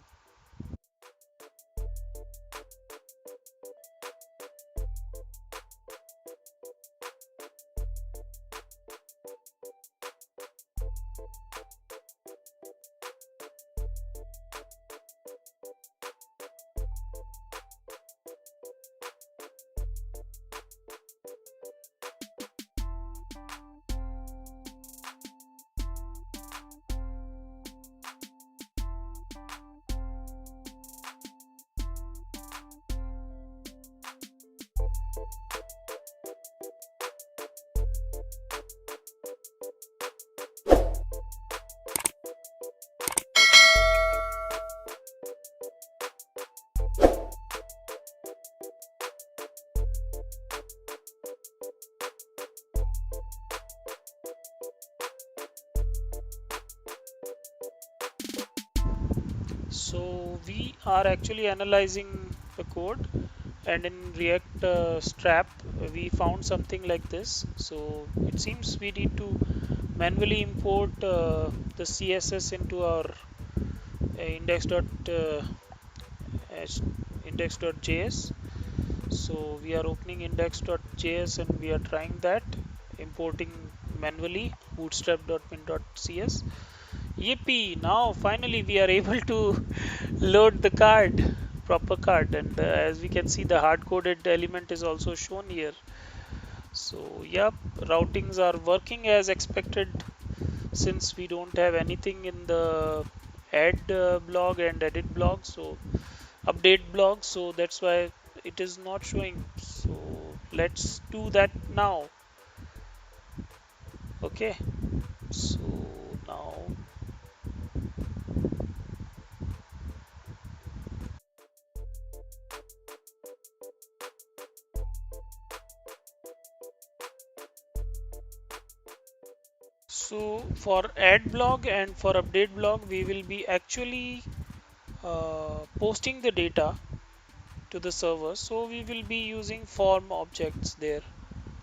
So we are actually analyzing the code, and in React strap we found something like this. So it seems we need to manually import the CSS into our index.js. Index.js. So we are opening index.js and we are trying that, importing manually bootstrap.min.cs. Yippee! Now finally we are able to load the card, proper card, and as we can see, the hard-coded element is also shown here. So yep, routings are working as expected, since we don't have anything in the add blog and edit blog, so update blog, so that's why it is not showing. So let's do that now. Okay, so now so for add blog and for update blog, we will be actually posting the data to the server. So we will be using form objects there.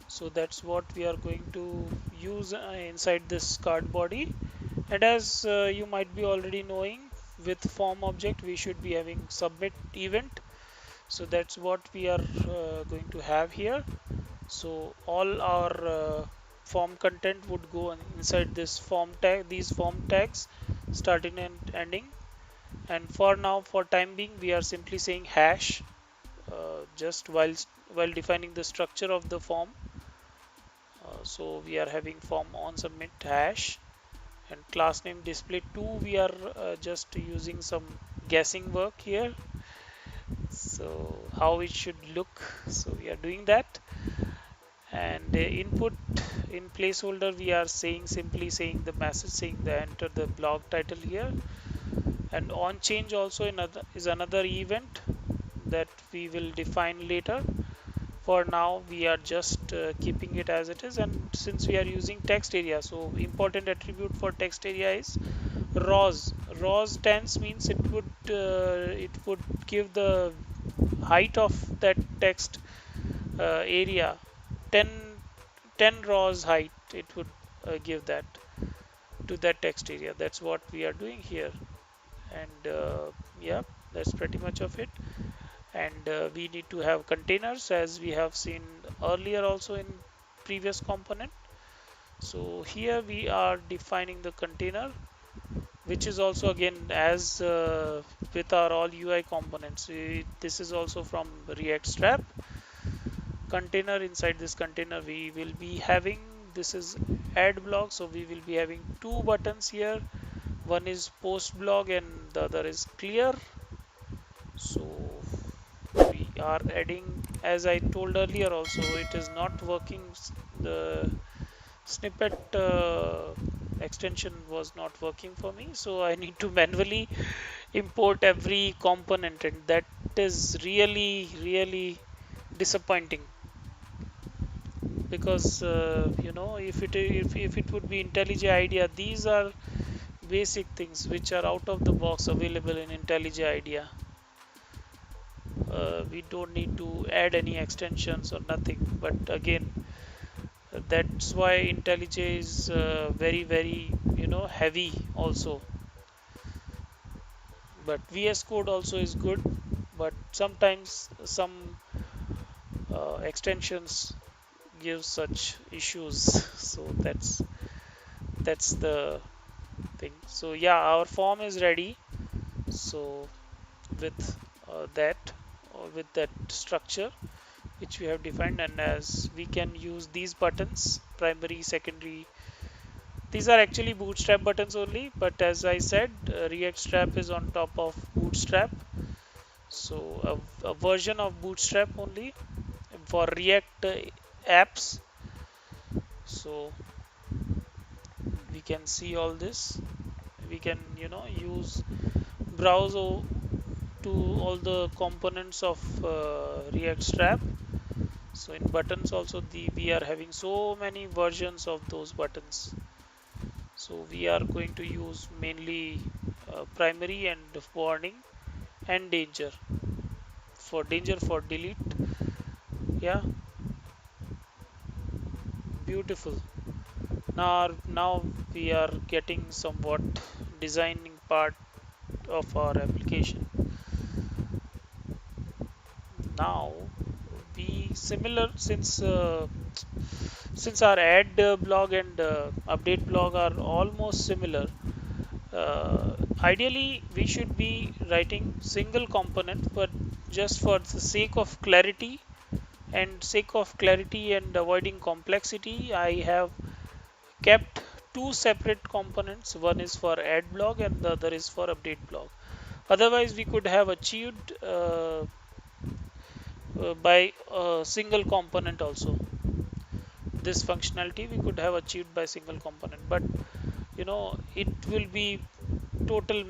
So that's what we are going to use inside this card body. And as you might be already knowing, with form object we should be having submit event. So that's what we are going to have here. So all our form content would go inside this form tag, these form tags starting and ending. And for now, for time being, we are simply saying hash just while defining the structure of the form. So we are having form on submit hash, and class name display 2, we are just using some guessing work here, so how it should look. So we are doing that, and input in placeholder we are saying, simply saying the message saying the enter the blog title here. And on change also is another event that we will define later. For now we are just keeping it as it is, and since we are using text area, so important attribute for text area is rows 10s, means it would give the height of that text area 10 10 rows height, it would give that to that text area. That's what we are doing here, and yeah, that's pretty much of it. And we need to have containers, as we have seen earlier also in previous component. So here we are defining the container which is also again as with our all UI components. This is also from React Strap container. Inside this container we will be having, this is add block, so we will be having two buttons here. One is post blog and the other is clear. So we are adding, as I told earlier also, it is not working. The snippet extension was not working for me, so I need to manually import every component, and that is really disappointing, because if it would be IntelliJ IDEA, these are basic things which are out of the box available in IntelliJ IDEA. We don't need to add any extensions or nothing, but again, that's why IntelliJ is very heavy also. But VS Code also is good, but sometimes some extensions give such issues. So that's the thing. So yeah, our form is ready. So with that structure which we have defined, and as we can use these buttons, primary, secondary, these are actually bootstrap buttons only, but as I said, React Strap is on top of bootstrap, so a version of bootstrap only for React apps. So we can see all this, we can use browse to all the components of React Strap. So in buttons also, we are having so many versions of those buttons. So we are going to use mainly primary and warning and danger. For danger, for delete. Yeah, beautiful. Now we are getting somewhat designing part of our application. Now we similar, since our add blog and update blog are almost similar, ideally we should be writing single component, but just for the sake of clarity and avoiding complexity, I have kept two separate components. One is for add blog and the other is for update blog. Otherwise we could have achieved by a single component also. This functionality we could have achieved by single component, but it will be total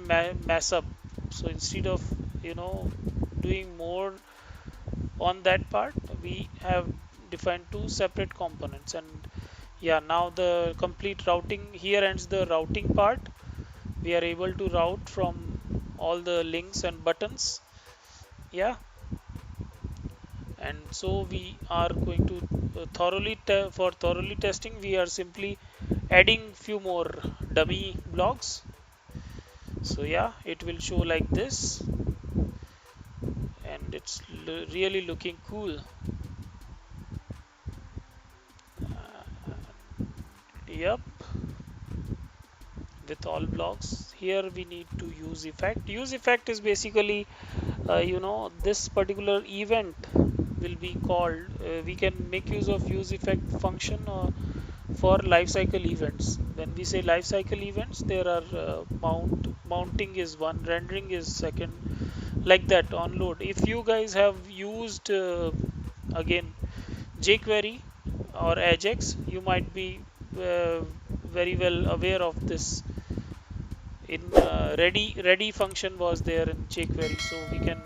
mess up. So instead of doing more on that part, we have defined two separate components. And yeah, now the complete routing, here ends the routing part. We are able to route from all the links and buttons. Yeah, and so we are going to for thoroughly testing, we are simply adding few more dummy blocks. So yeah, it will show like this, and it's really looking cool. Yep, with all blocks. Here we need to use effect. Use effect is basically this particular event will be called, we can make use of use effect function for lifecycle events. When we say lifecycle events, there are mounting is one, rendering is second, like that, on load. If you guys have used again jQuery or Ajax, you might be very well aware of this. In ready function was there in jQuery, so we can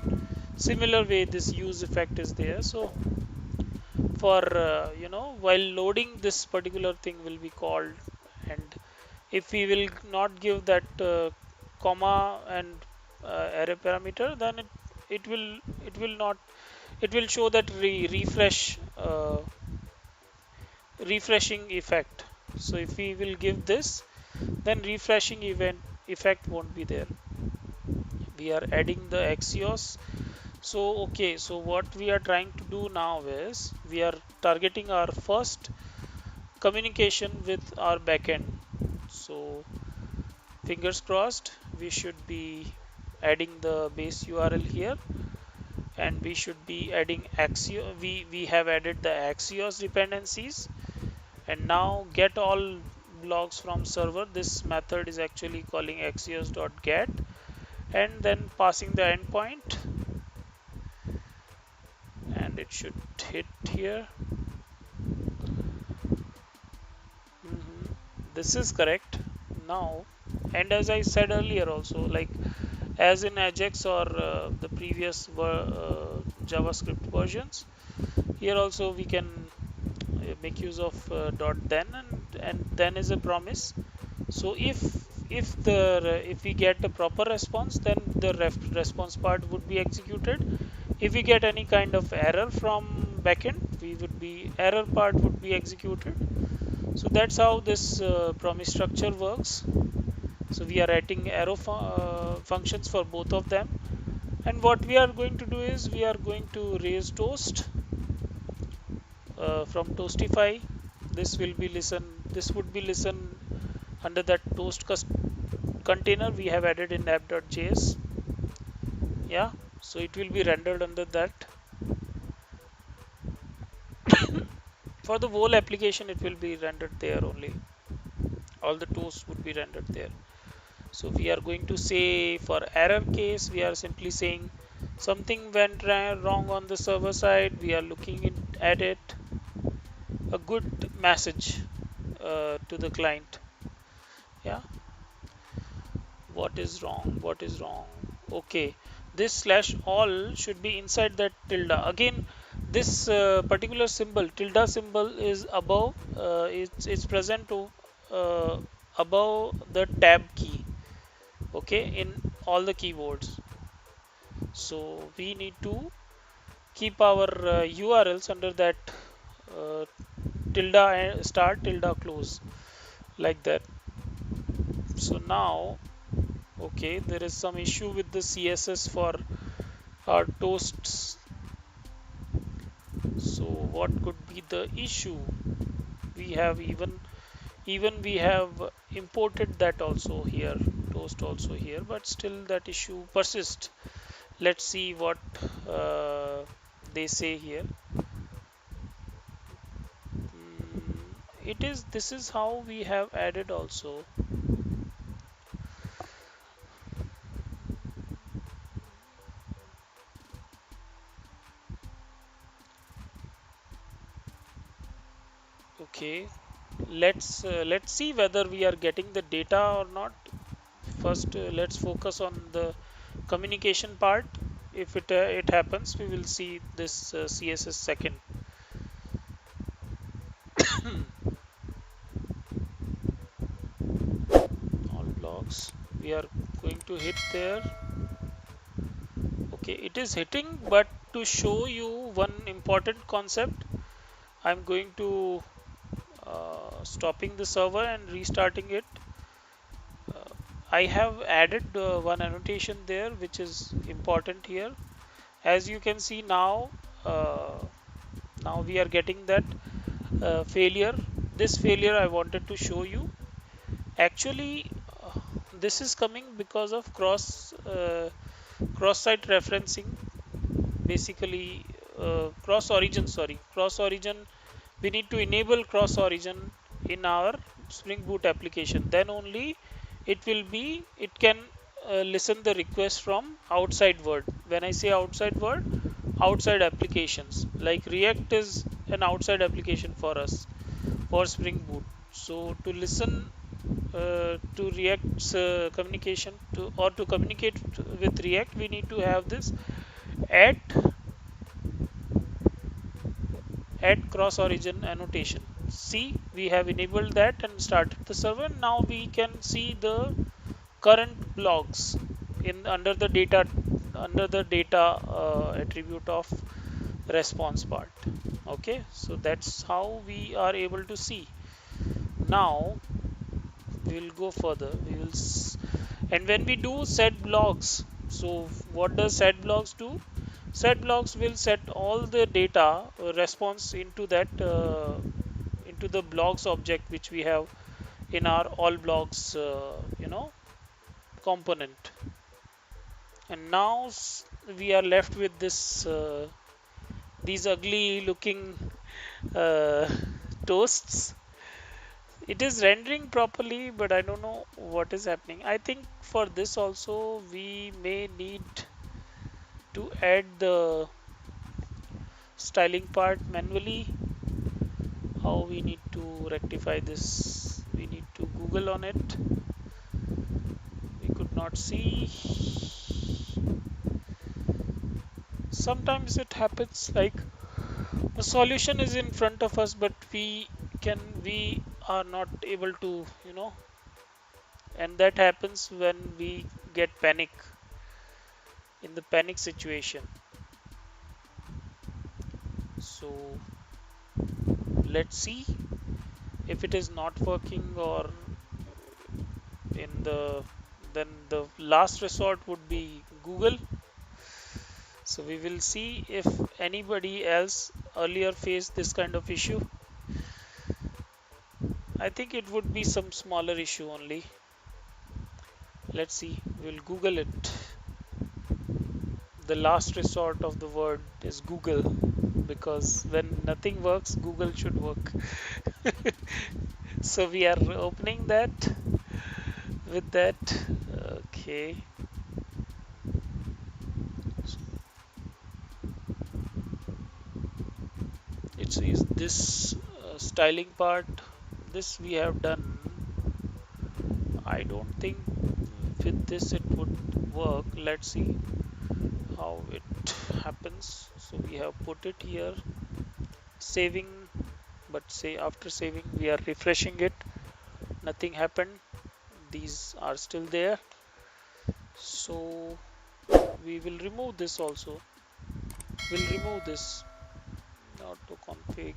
similar way this use effect is there. So for while loading, this particular thing will be called, and if we will not give that comma and array parameter, then it will show that refreshing effect. So if we will give this, then refreshing event effect won't be there. We are adding the Axios. So okay, so what we are trying to do now is we are targeting our first communication with our backend. So Fingers crossed, we should be adding the base URL here, and we should be adding Axios. We have added the Axios dependencies, and now get all logs from server. This method is actually calling axios.get and then passing the endpoint, and it should hit here. This is correct now. And as I said earlier also, like as in Ajax or the previous JavaScript versions, here also we can make use of .then, and then is a promise. So if we get a proper response, then the response part would be executed. If we get any kind of error from backend, error part would be executed. So that's how this promise structure works. So we are writing arrow functions for both of them, and what we are going to do is we are going to raise toast from Toastify. This would be listen under that toast container we have added in app.js. Yeah, so it will be rendered under that. For the whole application, it will be rendered there only. All the toast would be rendered there. So we are going to say, for error case, we are simply saying something went wrong on the server side. We are looking at it. A good message to the client. Yeah. What is wrong? What is wrong? Okay. This /all should be inside that tilde. Again, this particular symbol, tilde symbol, is above. It's present above the tab key. Okay, in all the keyboards. So we need to keep our URLs under that tilde start, tilde close, like that. So now, okay, there is some issue with the CSS for our toasts. So what could be the issue? We have even we have imported that also here, toast also here, but still that issue persists. Let's see what they say here. This is how we have added also. Okay, let's see whether we are getting the data or not. First, let's focus on the communication part. If it happens, we will see this CSS second. All blocks we are going to hit there. Okay, it is hitting, but to show you one important concept, I'm going to stopping the server and restarting it. I have added one annotation there which is important here. As you can see now, now we are getting that failure. This failure I wanted to show you. Actually, this is coming because of cross-site referencing. Basically, cross origin. We need to enable cross origin in our Spring Boot application. Then only it can listen the request from outside world. When I say outside world, outside applications, like React is an outside application for us for Spring Boot. So to listen to React's communication to communicate with React, we need to have this add cross origin annotation. See, we have enabled that and started the server. Now we can see the current blogs under the data attribute of response part. Okay, so that's how we are able to see. Now we will go further. And when we do set blogs, so what does set blogs do? Set blogs will set all the data response into that into the blogs object which we have in our all blogs component. And now we are left with these ugly looking uh, toasts. It is rendering properly, but I don't know what is happening. I think for this also we may need to add the styling part manually. How we need to rectify this? We need to Google on it. We could not see. Sometimes it happens like the solution is in front of us, but we are not able to, and that happens when we get panic in the panic situation. So let's see if it is not working, or in the then the last resort would be Google. So we will see if anybody else earlier faced this kind of issue. I think it would be some smaller issue only. Let's see, we'll Google it. The last resort of the word is Google, because when nothing works, Google should work. So we are opening that with that. Okay. It's is this styling part. This we have done. I don't think with this it would work. Let's see how it happens. So we have put it here, saving, but say after saving we are refreshing it, nothing happened. These are still there. So we will remove this also. We'll remove this auto config.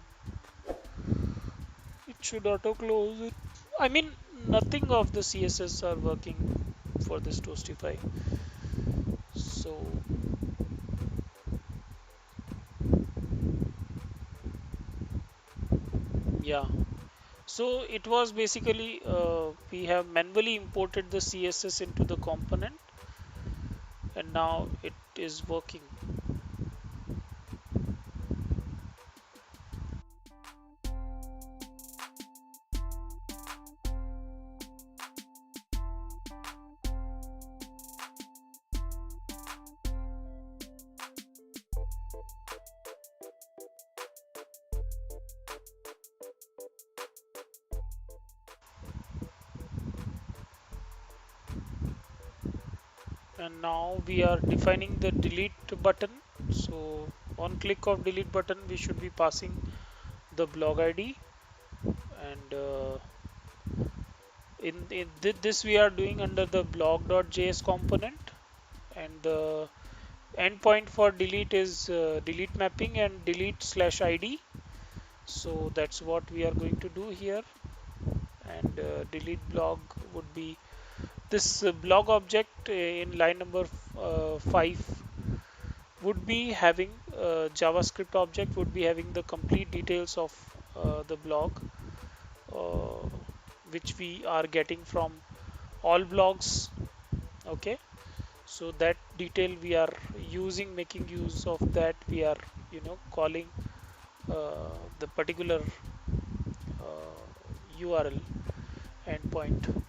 It should auto close it. I mean, nothing of the CSS are working for this Toastify. So yeah, so it was basically we have manually imported the CSS into the component, and now it is working. And now we are defining the delete button. So on click of delete button we should be passing the blog ID, and this we are doing under the blog.js component, and the endpoint for delete is delete mapping and delete slash id. So that's what we are going to do here, and delete blog would be this blog object in line number 5 would be having JavaScript object would be having the complete details of the blog, uh, which we are getting from all blogs. Okay, so that detail we are using, making use of that, we are calling the particular URL endpoint.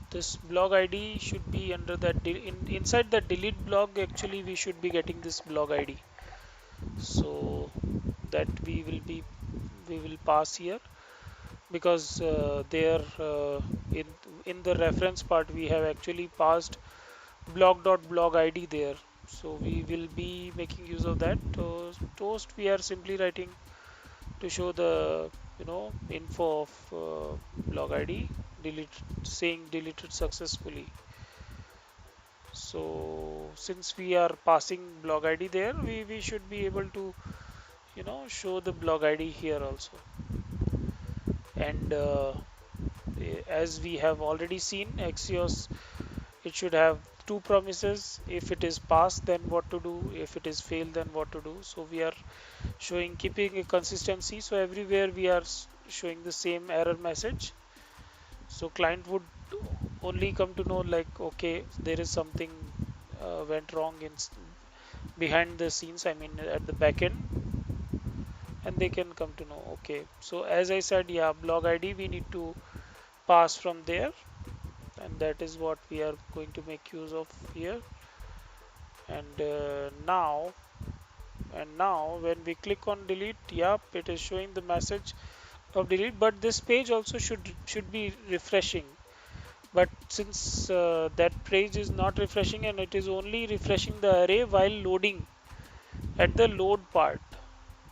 This blog ID should be under that inside the delete blog. Actually we should be getting this blog ID, so that we will pass here, because there in the reference part we have actually passed blog.blog ID there, so we will be making use of that. Toast we are simply writing to show the info of blog ID delete, saying deleted successfully. So since we are passing blog ID there, we should be able to show the blog ID here also. And as we have already seen, Axios, it should have two promises. If it is passed, then what to do? If it is failed, then what to do? So we are showing, keeping a consistency. So everywhere we are showing the same error message. So client would only come to know like, okay, there is something went wrong in behind the scenes, I mean at the back end, and they can come to know. Okay, so as I said, yeah, blog ID we need to pass from there, and that is what we are going to make use of here. And now when we click on delete, yep, it is showing the message of delete, but this page also should be refreshing. But since that page is not refreshing and it is only refreshing the array while loading at the load part,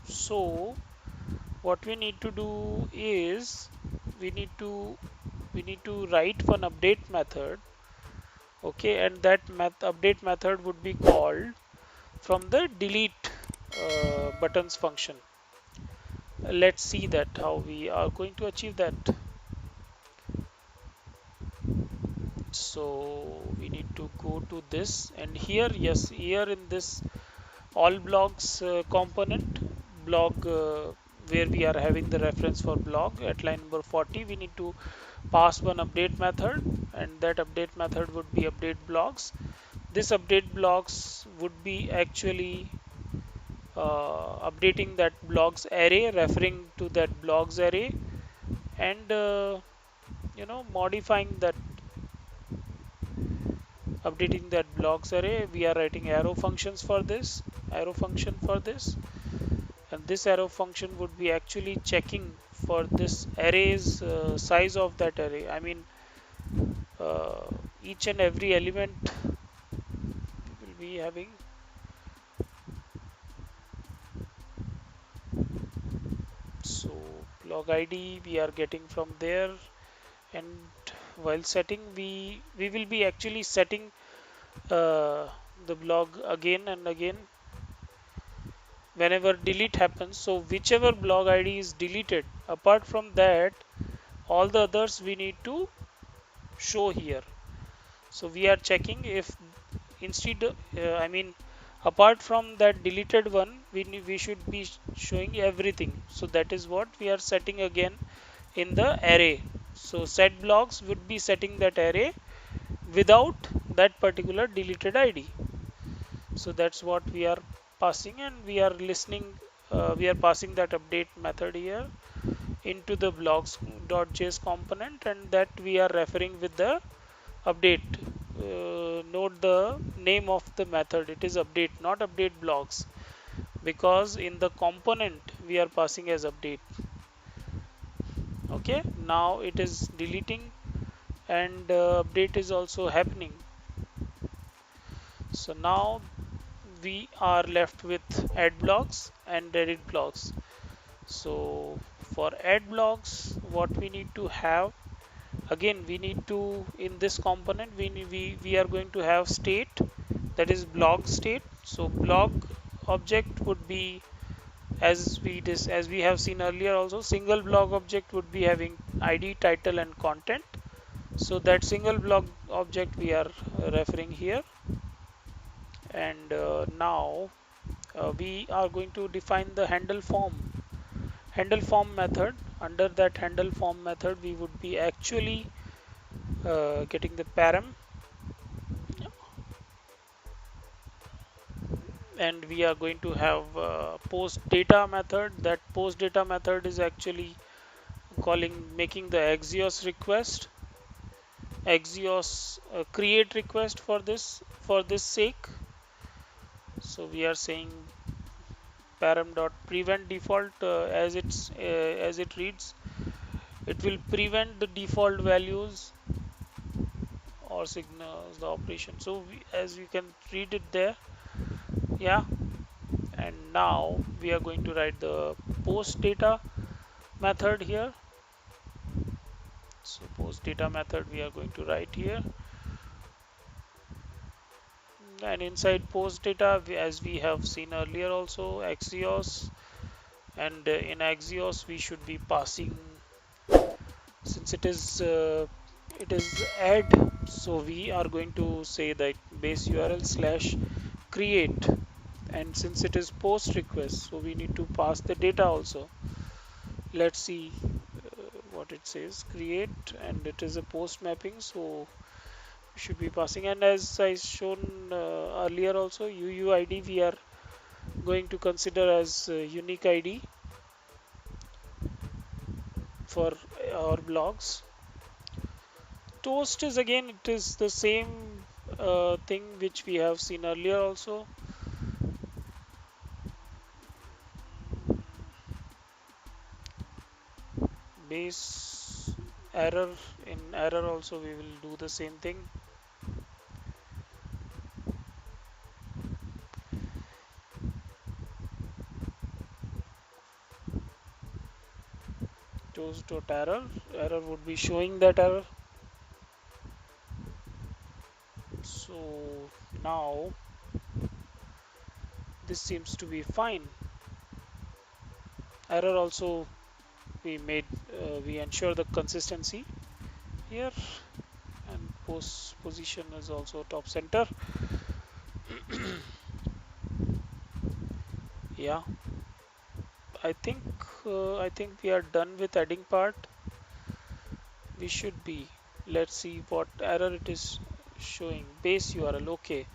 so what we need to do is we need to write one update method. Okay, and that update method would be called from the delete buttons function. Let's see that how we are going to achieve that. So we need to go to this, and here, yes, here in this all blogs component, blog where we are having the reference for blog at line number 40, we need to pass one update method, and that update method would be update blogs. This update blogs would be actually updating that blogs array, referring to that blogs array, and modifying that, updating that blogs array. We are writing arrow functions for this, arrow function for this, and this arrow function would be actually checking for this array's size of that array. I mean uh, each and every element will be having. So blog ID we are getting from there, and while setting, we will be actually setting the blog again and again whenever delete happens. So whichever blog ID is deleted, apart from that, all the others we need to show here. So we are checking if instead I mean apart from that deleted one, we should be showing everything. So that is what we are setting again in the array. So set blogs would be setting that array without that particular deleted ID. So that's what we are passing, and we are listening, we are passing that update method here into the blogs.js component, and that we are referring with the update. Note the name of the method, it is update, not update blogs, because in the component we are passing as update. Okay, now it is deleting, and update is also happening. So now we are left with add blocks and edit blocks. So for add blocks, what we need to have, again we need to, in this component we are going to have state, that is blog state. So blog object would be, as we have seen earlier also, single blog object would be having ID, title and content. So that single blog object we are referring here. And now we are going to define the handle form method. Under that handle form method, we would be actually getting the param, and we are going to have post data method. That post data method is actually making the Axios request, Axios create request for this sake. So we are saying param.prevent default, as it reads, it will prevent the default values or signals the operation. So as you can read it there, yeah. And now we are going to write the post data method here. So post data method we are going to write here, and inside post data, as we have seen earlier also, Axios, and in Axios we should be passing, since it is add So we are going to say that base URL slash create, and since it is post request, so we need to pass the data also. Let's see what it says, create, and it is a post mapping, so we should be passing. And as I shown earlier also, UUID we are going to consider as unique ID for our blogs. Toast is again, it is the same thing which we have seen earlier also. Base error, in error also we will do the same thing. Toast.error, error would be showing that error. So now this seems to be fine. Error also we made, we ensure the consistency here, and post position is also top center. Yeah, I think we are done with adding part. We should be. Let's see what error it is showing. Base URL. Okay.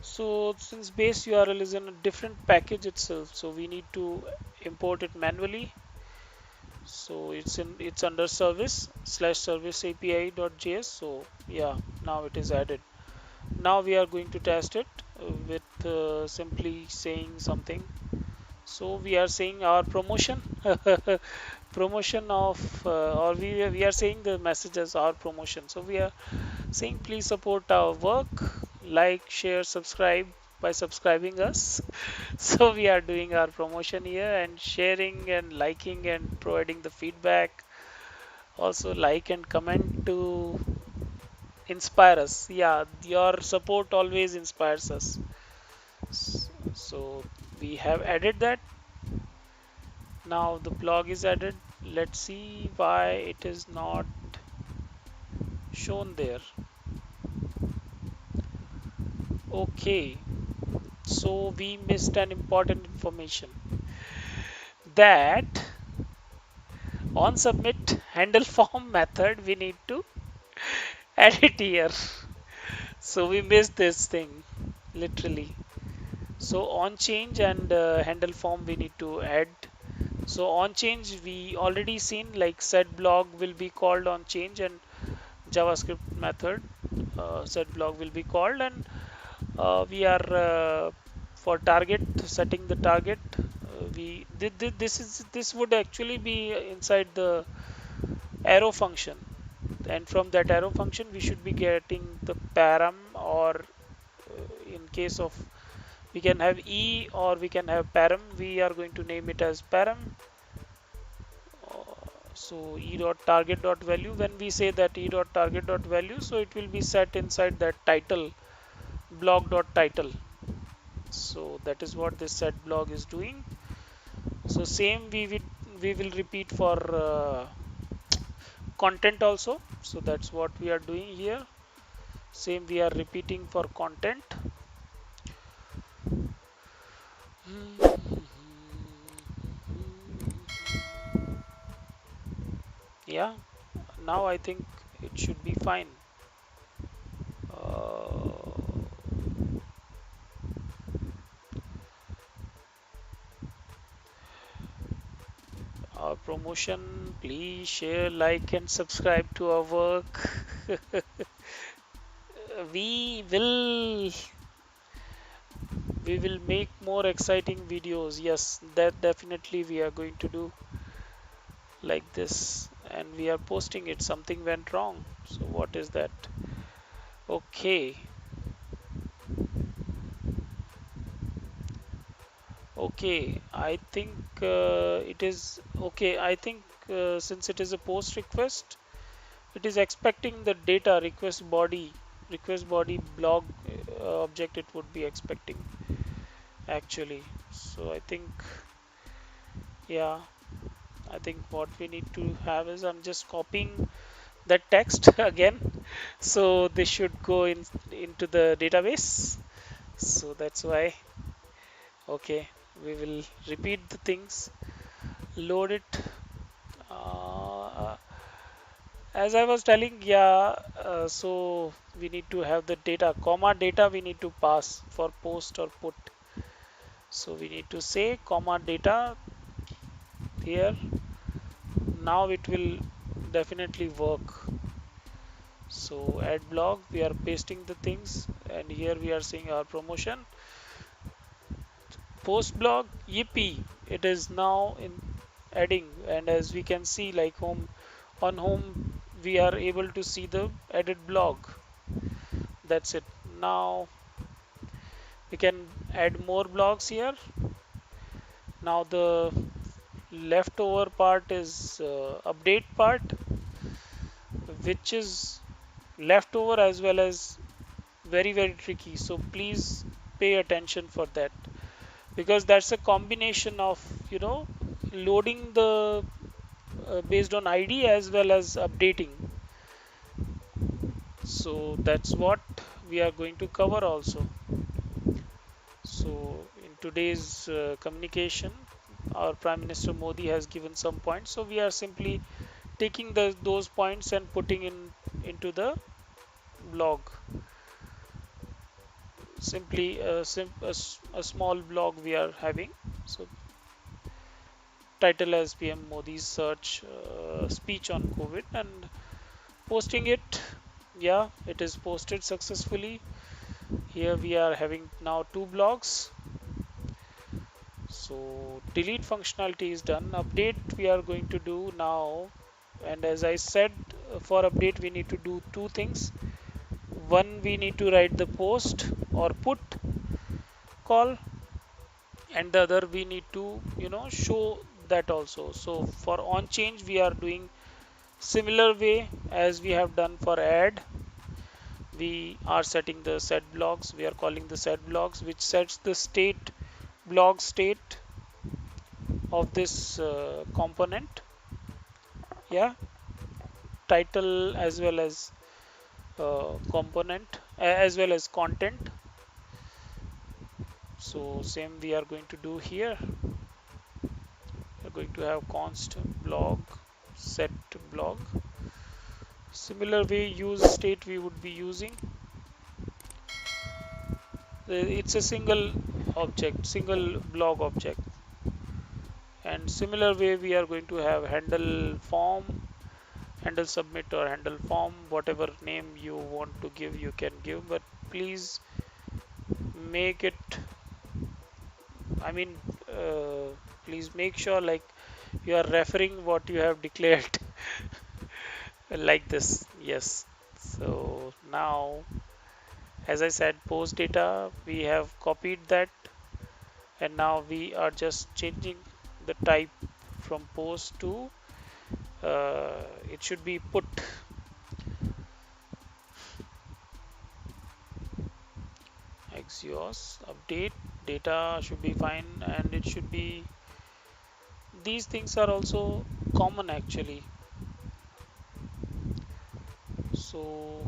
So since base URL is in a different package itself, so we need to import it manually. So it's under service slash service API.js. So yeah, now it is added. Now we are going to test it with simply saying something. So we are saying our promotion, promotion of, or we are saying the message as our promotion. So we are saying please support our work, like, share, subscribe by subscribing us. So we are doing our promotion here and sharing and liking and providing the feedback. Also like and comment to inspire us. Yeah, your support always inspires us. So we have added that. Now the blog is added. Let's see why it is not shown there. Okay, so we missed an important information, that on submit handle form method we need to add it here. So we missed this thing literally. So on change and handle form we need to add. So on change we already seen, like set blog will be called on change, and JavaScript method set blog will be called, and we are for target, setting the target, we this would actually be inside the arrow function, and from that arrow function we should be getting the param, or in case of, we can have e or we can have param. We are going to name it as param. So e dot target dot value, when we say that e dot target dot value, so it will be set inside that title, blog dot title. So that is what this set blog is doing. So same we will repeat for content also. So that's what we are doing here. Same we are repeating for content. Yeah, now I think it should be fine. Our promotion, please share, like, and subscribe to our work. we will we will make more exciting videos. Yes, that definitely we are going to do like this, and we are posting it. Something went wrong, so what is that? Okay, okay, I think it is okay. I think since it is a post request, it is expecting the data request body blog object, it would be expecting actually. So I think, yeah, I think what we need to have is, I'm just copying that text again. So this should go in into the database. So that's why, okay, we will repeat the things, load it. Uh, as I was telling, yeah, so we need to have the data, comma data we need to pass for post or put. So we need to say comma data here. Now it will definitely work. So add blog, we are pasting the things, and here we are seeing our promotion. Post blog, yippee, it is now in adding, and as we can see, like home, on home we are able to see the added blog. That's it. Now we can add more blogs here. Now the leftover part is update part, which is leftover as well as very tricky. So please pay attention for that, because that's a combination of, loading the based on ID as well as updating. So that's what we are going to cover also. So in today's communication, our Prime Minister Modi has given some points. So we are simply taking those points and putting in into the blog. Simply a small blog we are having. So title as PM Modi's search speech on COVID, and posting it. Yeah, it is posted successfully. Here we are having now two blogs. So delete functionality is done. Update we are going to do now, and as I said, for update we need to do two things. One, we need to write the post or put call, and the other we need to show that also. So for on change we are doing similar way as we have done for add. We are setting the set blocks, we are calling the set blocks, which sets the state, blog state of this component. Yeah, title as well as component as well as content. So same we are going to do here. We're going to have const blog set blog. Similar way use state we would be using. It's a single object, single blog object. And similar way we are going to have handle form, handle submit or handle form, whatever name you want to give you can give, but please make it, I mean, please make sure like you are referring what you have declared like this. Yes. So now, as I said, post data, we have copied that, and now we are just changing the type from post to it should be put. Axios update data should be fine, and it should be, these things are also common actually. So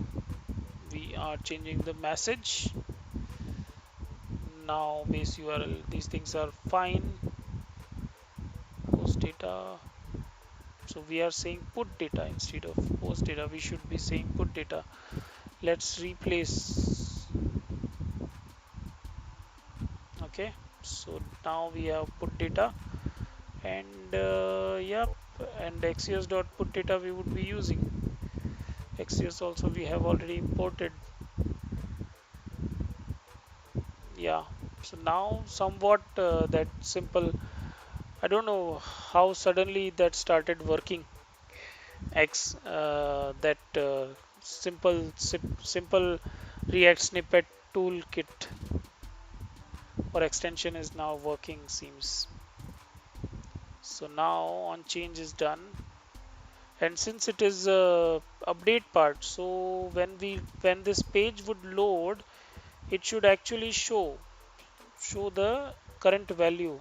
we are changing the message. Now base URL, these things are fine. Post data, so we are saying put data instead of post data. We should be saying put data. Let's replace. Okay, so now we have put data, and yep, and axios dot put data we would be using. Axios also we have already imported. Yeah, so now somewhat that simple, I don't know how suddenly that started working. That simple React snippet toolkit or extension is now working seems. So now on change is done, and since it is a update part, so when this page would load, it should actually show the current value.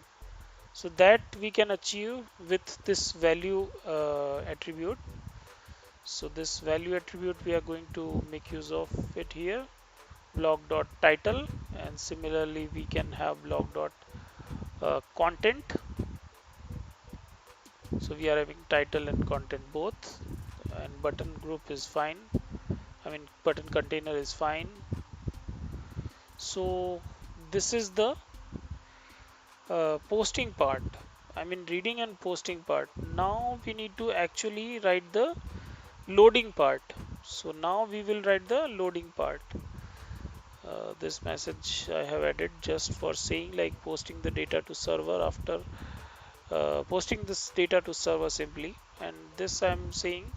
So that we can achieve with this value attribute. So this value attribute we are going to make use of it here, blog.title, and similarly we can have blog.content. So we are having title and content both, and button group is fine. I mean button container is fine. So this is the posting part. I mean reading and posting part. Now we need to actually write the loading part. So now we will write the loading part. This message I have added just for saying like posting the data to server after posting this data to server simply, and this I'm saying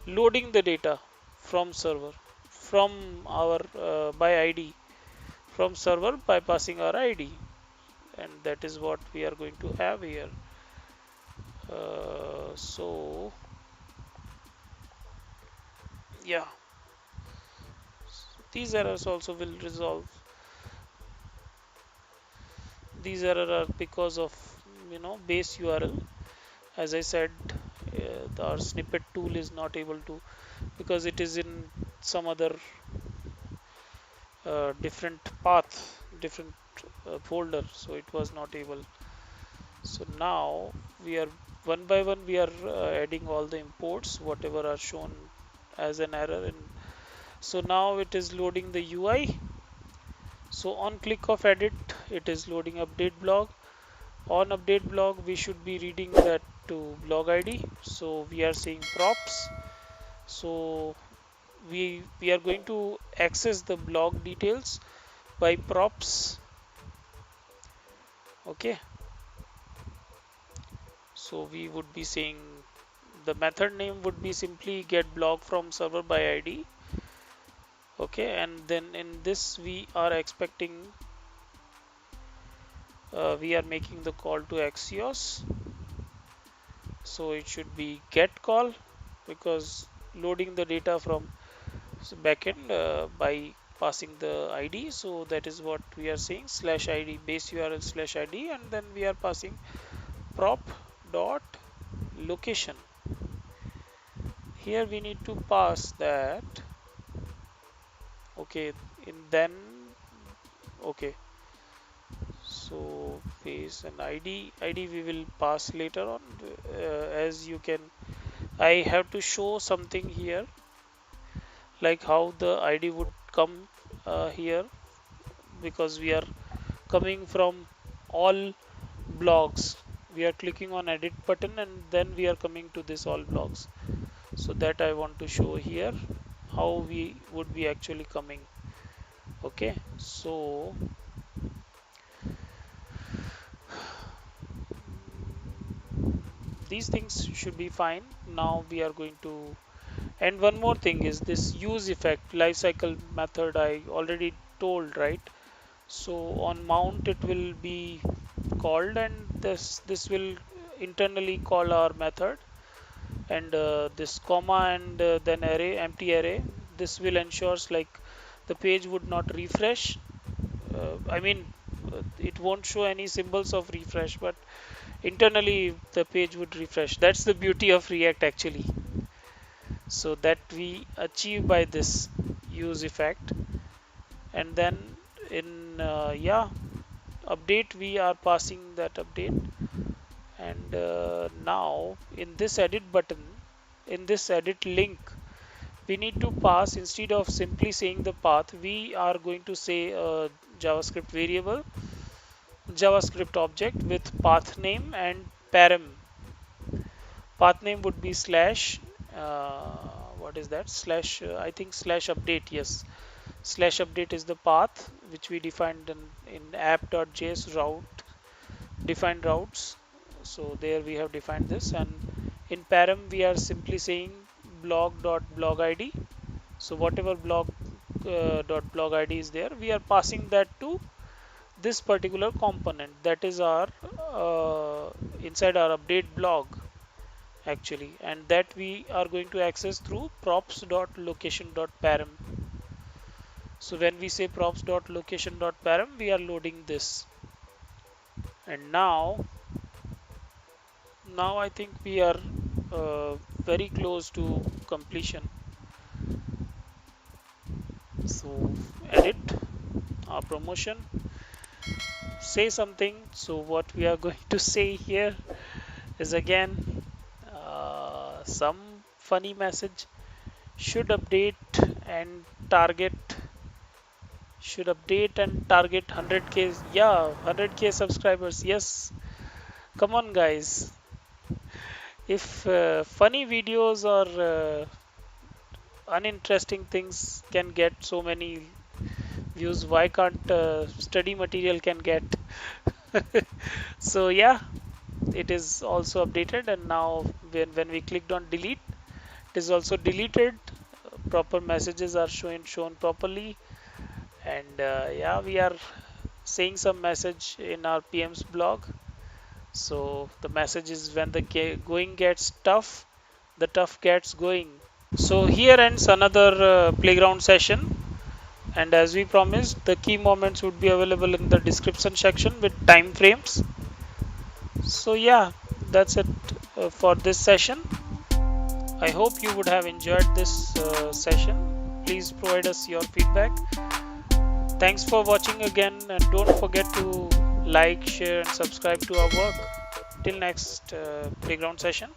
loading the data from server from our by ID from server by passing our ID, and that is what we are going to have here. So yeah, these errors also will resolve. These errors are because of base URL. As I said, our snippet tool is not able to, because it is in some other different path, different folder, so it was not able. So now we are one by one we are adding all the imports whatever are shown as an error, and so now it is loading the UI. So on click of edit it is loading update blog. On update blog we should be reading that to blog ID, so we are saying props. So we are going to access the blog details by props. Okay, so we would be saying the method name would be simply get blog from server by ID. Okay, and then in this we are expecting we are making the call to Axios, so it should be get call because loading the data from backend by passing the ID. So that is what we are saying, slash ID base URL slash ID, and then we are passing prop dot location. Here we need to pass that. Okay, in then okay, so base and ID we will pass later on. As you can, I have to show something here like how the ID would come here, because we are coming from all blogs. We are clicking on edit button and then we are coming to this all blogs. So that I want to show here how we would be actually coming. Okay, so these things should be fine. Now we are going to, and one more thing is this use effect lifecycle method I already told, right? So on mount it will be called, and this will internally call our method, and this comma and then array empty array, this will ensures like the page would not refresh. I mean it won't show any symbols of refresh, but internally the page would refresh. That's the beauty of React actually, so that we achieve by this use effect. And then in yeah, update we are passing that update, and now in this edit button, in this edit link, we need to pass, instead of simply saying the path, we are going to say a JavaScript variable, JavaScript object with path name and param. Path name would be slash what is that, slash I think slash update. Yes, slash update is the path which we defined in app.js route, defined routes. So there we have defined this, and in param we are simply saying blog.blog id. So whatever blog dot blog id is there, we are passing that to this particular component, that is our inside our update blog actually, and that we are going to access through props.location.param. So when we say props.location.param, we are loading this, and now I think we are very close to completion. So edit our promotion, say something. So what we are going to say here is again some funny message. Should update and target should update and target 100k. Yeah, 100k subscribers. Yes, come on guys. If funny videos or uninteresting things can get so many views, why can't study material can get? So yeah, it is also updated, and now when we clicked on delete, it is also deleted. Proper messages are shown properly, and yeah, we are saying some message in our PM's blog. So the message is, when the going gets tough, the tough gets going. So here ends another playground session, and as we promised, the key moments would be available in the description section with time frames. So yeah, that's it for this session. I hope you would have enjoyed this session. Please provide us your feedback. Thanks for watching again, and don't forget to like, share, and subscribe to our work. Till next playground session.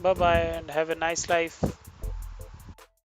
Bye bye, and have a nice life.